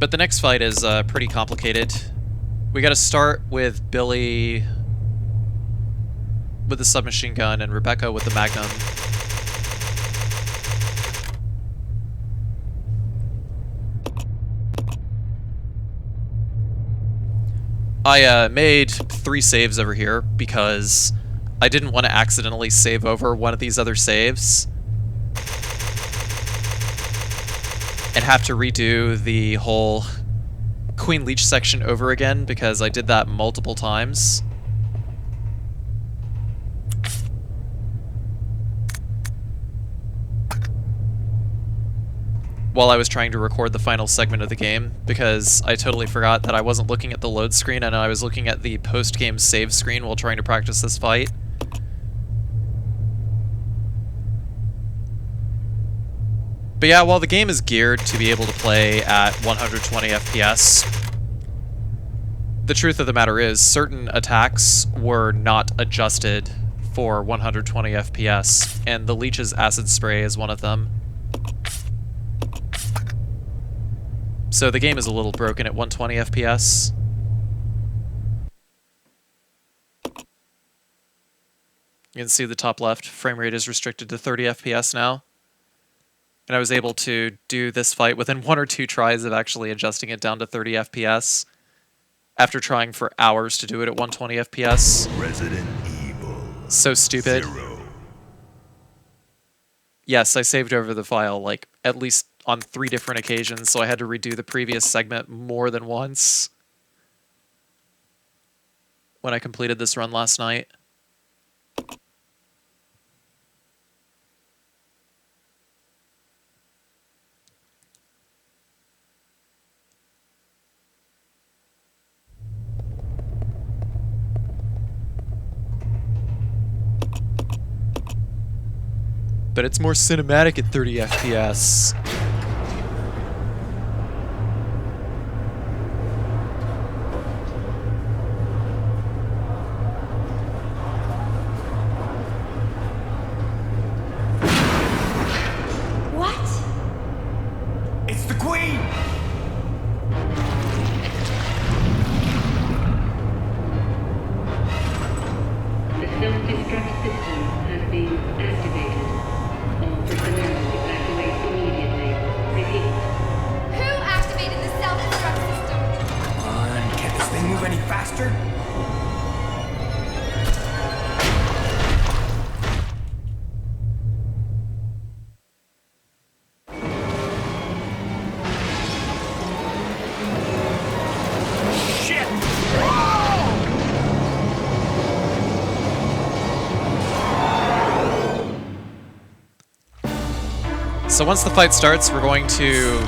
Speaker 2: But the next fight is pretty complicated. We gotta start with Billy with the submachine gun and Rebecca with the magnum. I made 3 saves over here because I didn't want to accidentally save over one of these other saves and have to redo the whole Queen Leech section over again, because I did that multiple times. While I was trying to record the final segment of the game, because I totally forgot that I wasn't looking at the load screen and I was looking at the post-game save screen while trying to practice this fight. But yeah, while the game is geared to be able to play at 120 FPS, the truth of the matter is certain attacks were not adjusted for 120 FPS, and the Leech's acid spray is one of them. So the game is a little broken at 120 FPS. You can see the top left, frame rate is restricted to 30 FPS now. And I was able to do this fight within 1 or 2 tries of actually adjusting it down to 30 FPS after trying for hours to do it at 120 FPS.
Speaker 14: Resident Evil.
Speaker 2: So stupid.
Speaker 14: 0.
Speaker 2: Yes, I saved over the file like at least on 3 different occasions, so I had to redo the previous segment more than once when I completed this run last night. But it's more cinematic at 30 FPS.
Speaker 16: What?
Speaker 8: It's the Queen!
Speaker 15: The self-destruct system has been activated. All personnel evacuate immediately. Repeat.
Speaker 16: Who activated the self-destruct system?
Speaker 8: Come on, can't this thing move any faster?
Speaker 2: So once the fight starts, we're going to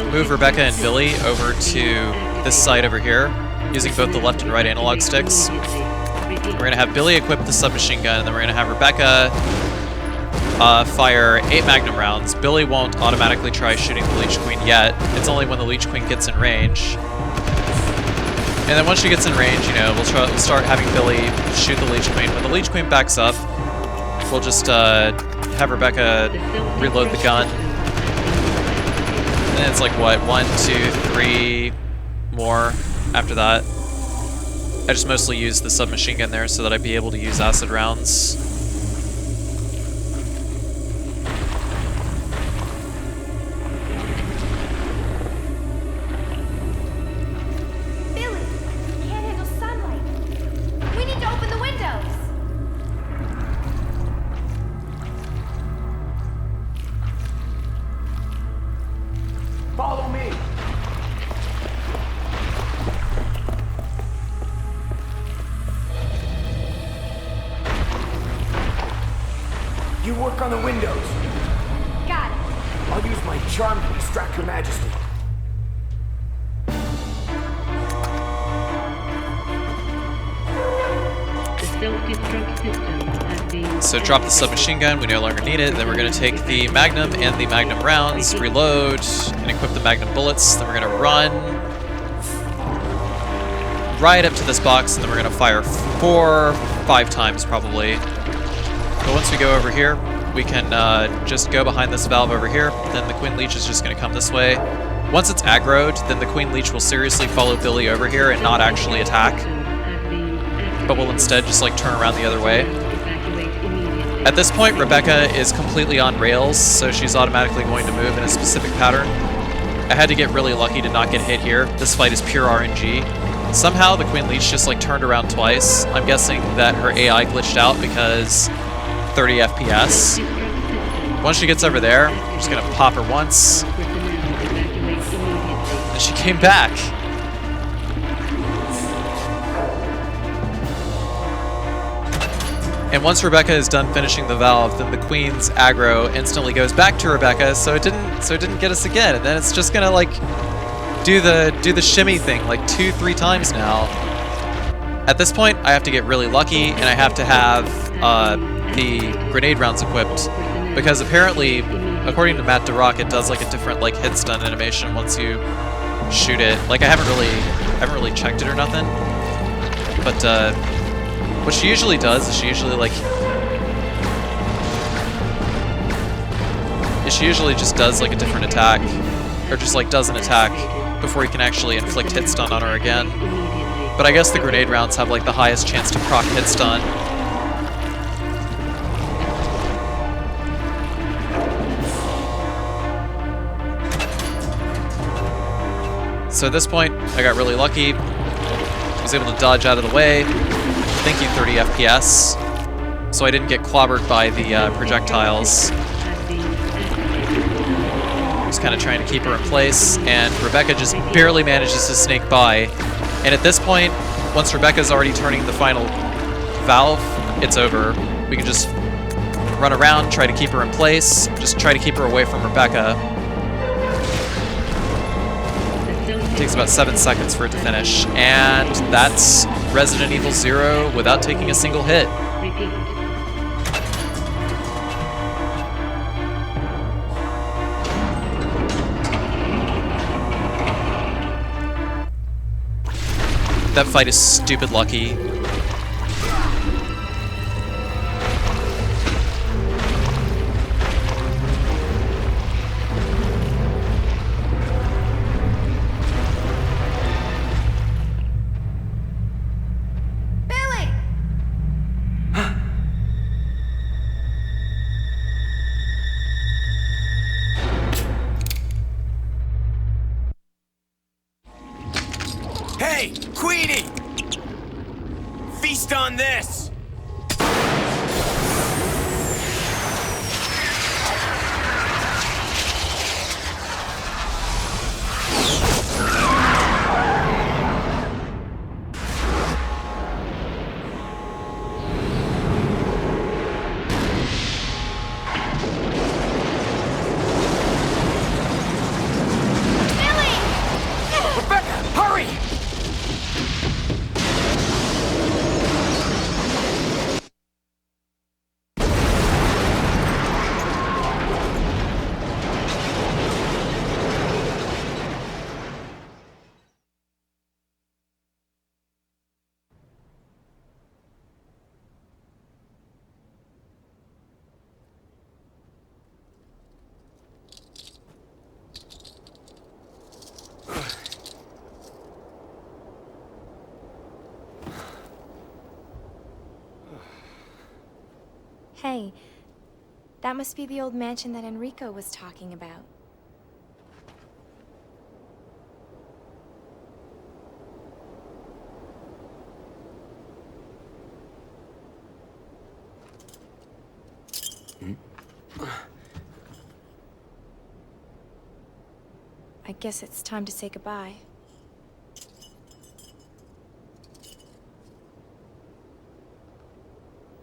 Speaker 2: move Rebecca and Billy over to this side over here, using both the left and right analog sticks. We're going to have Billy equip the submachine gun, and then we're going to have Rebecca fire 8 magnum rounds. Billy won't automatically try shooting the Leech Queen yet. It's only when the Leech Queen gets in range. And then once she gets in range, you know, we'll start having Billy shoot the Leech Queen. When the Leech Queen backs up, we'll just have Rebecca reload the gun. And then it's like, what, 1, 2, 3 more after that. I just mostly use the submachine gun there so that I'd be able to use acid rounds.
Speaker 8: Follow me. You work on the windows.
Speaker 16: Got it.
Speaker 8: I'll use my charm to distract Her Majesty.
Speaker 15: The self-destruct system has been...
Speaker 2: So drop the submachine gun, we no longer need it. Then we're going to take the Magnum and the Magnum rounds, reload, and equip the Magnum bullets. Then we're going to run right up to this box, and then we're going to fire 4, 5 times probably. But once we go over here, we can just go behind this valve over here. Then the Queen Leech is just going to come this way. Once it's aggroed, then the Queen Leech will seriously follow Billy over here and not actually attack, but will instead just like turn around the other way. At this point, Rebecca is completely on rails, so she's automatically going to move in a specific pattern. I had to get really lucky to not get hit here. This fight is pure RNG. Somehow the Queen Leech just like turned around twice. I'm guessing that her AI glitched out because 30 FPS. Once she gets over there, I'm just gonna pop her once. And she came back. And once Rebecca is done finishing the valve, then the Queen's aggro instantly goes back to Rebecca, so it didn't get us again. And then it's just gonna like do the shimmy thing like 2-3 times now. At this point, I have to get really lucky, and I have to have the grenade rounds equipped, because apparently, according to Matt DeRock, it does like a different like hit stun animation once you shoot it. Like I haven't really checked it or nothing, but what she usually does is she usually just does like a different attack, or just like does an attack before you can actually inflict hit stun on her again. But I guess the grenade rounds have like the highest chance to proc hit stun. So at this point, I got really lucky. I was able to dodge out of the way. Thank you, 30 FPS. So I didn't get clobbered by the projectiles. Just kind of trying to keep her in place, and Rebecca just barely manages to snake by. And at this point, once Rebecca's already turning the final valve, it's over. We can just run around, try to keep her in place, just try to keep her away from Rebecca. It takes about 7 seconds for it to finish, and that's Resident Evil 0 without taking a single hit. That fight is stupid lucky.
Speaker 8: Hey, Queenie!
Speaker 4: Hey, that must be the old mansion that Enrico was talking about. I guess it's time to say goodbye.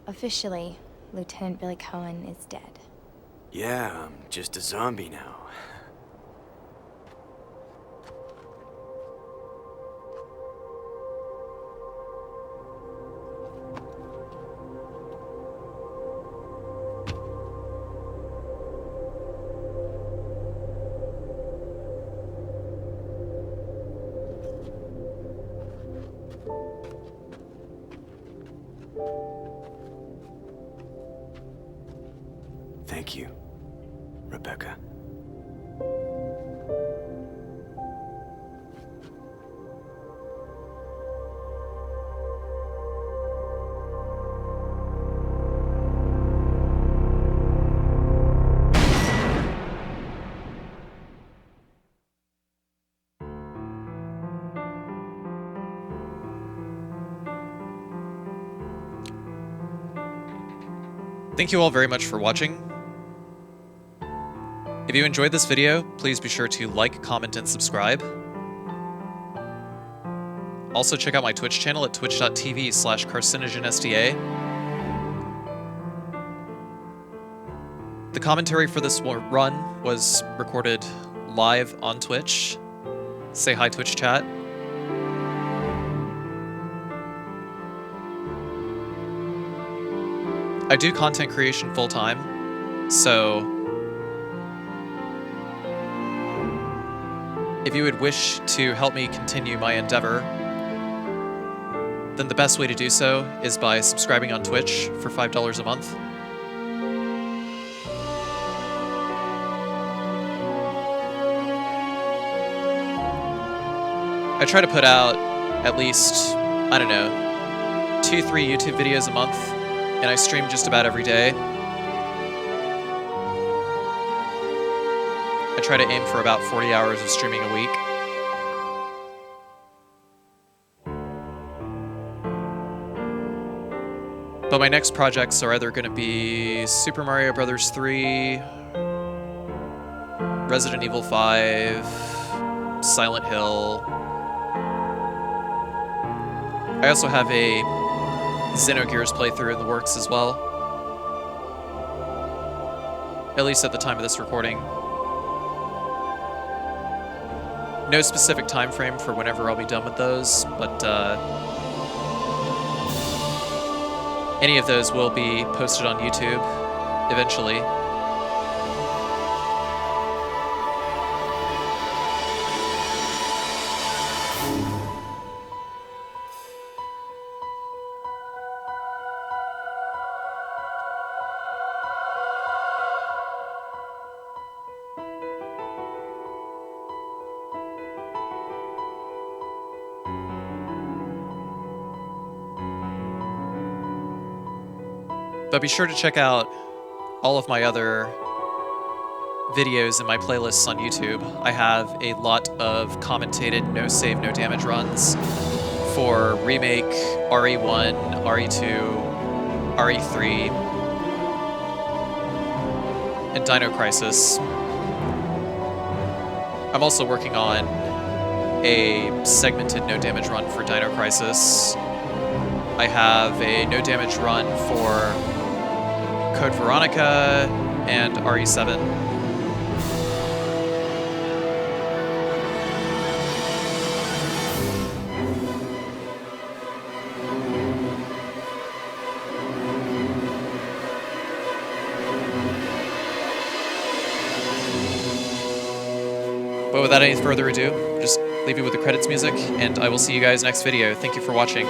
Speaker 4: Officially, Lieutenant Billy Cohen is dead.
Speaker 8: Yeah, I'm just a zombie now. Thank you, Rebecca.
Speaker 2: Thank you all very much for watching. If you enjoyed this video, please be sure to like, comment, and subscribe. Also check out my Twitch channel at twitch.tv/CarcinogenSDA. The commentary for this run was recorded live on Twitch. Say hi, Twitch chat. I do content creation full-time, so if you would wish to help me continue my endeavor, then the best way to do so is by subscribing on Twitch for $5 a month. I try to put out at least, I don't know, 2-3 YouTube videos a month, and I stream just about every day. I try to aim for about 40 hours of streaming a week. But my next projects are either going to be Super Mario Bros. 3, Resident Evil 5, Silent Hill. I also have a Xenogears playthrough in the works as well. At least at the time of this recording. No specific time frame for whenever I'll be done with those, but any of those will be posted on YouTube eventually. But be sure to check out all of my other videos in my playlists on YouTube. I have a lot of commentated no save, no damage runs for Remake, RE1, RE2, RE3, and Dino Crisis. I'm also working on a segmented no damage run for Dino Crisis. I have a no damage run for Code Veronica and RE7. But without any further ado, just leave you with the credits music, and I will see you guys next video. Thank you for watching.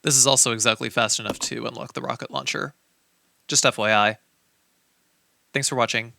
Speaker 2: This is also exactly fast enough to unlock the rocket launcher. Just FYI. Thanks for watching.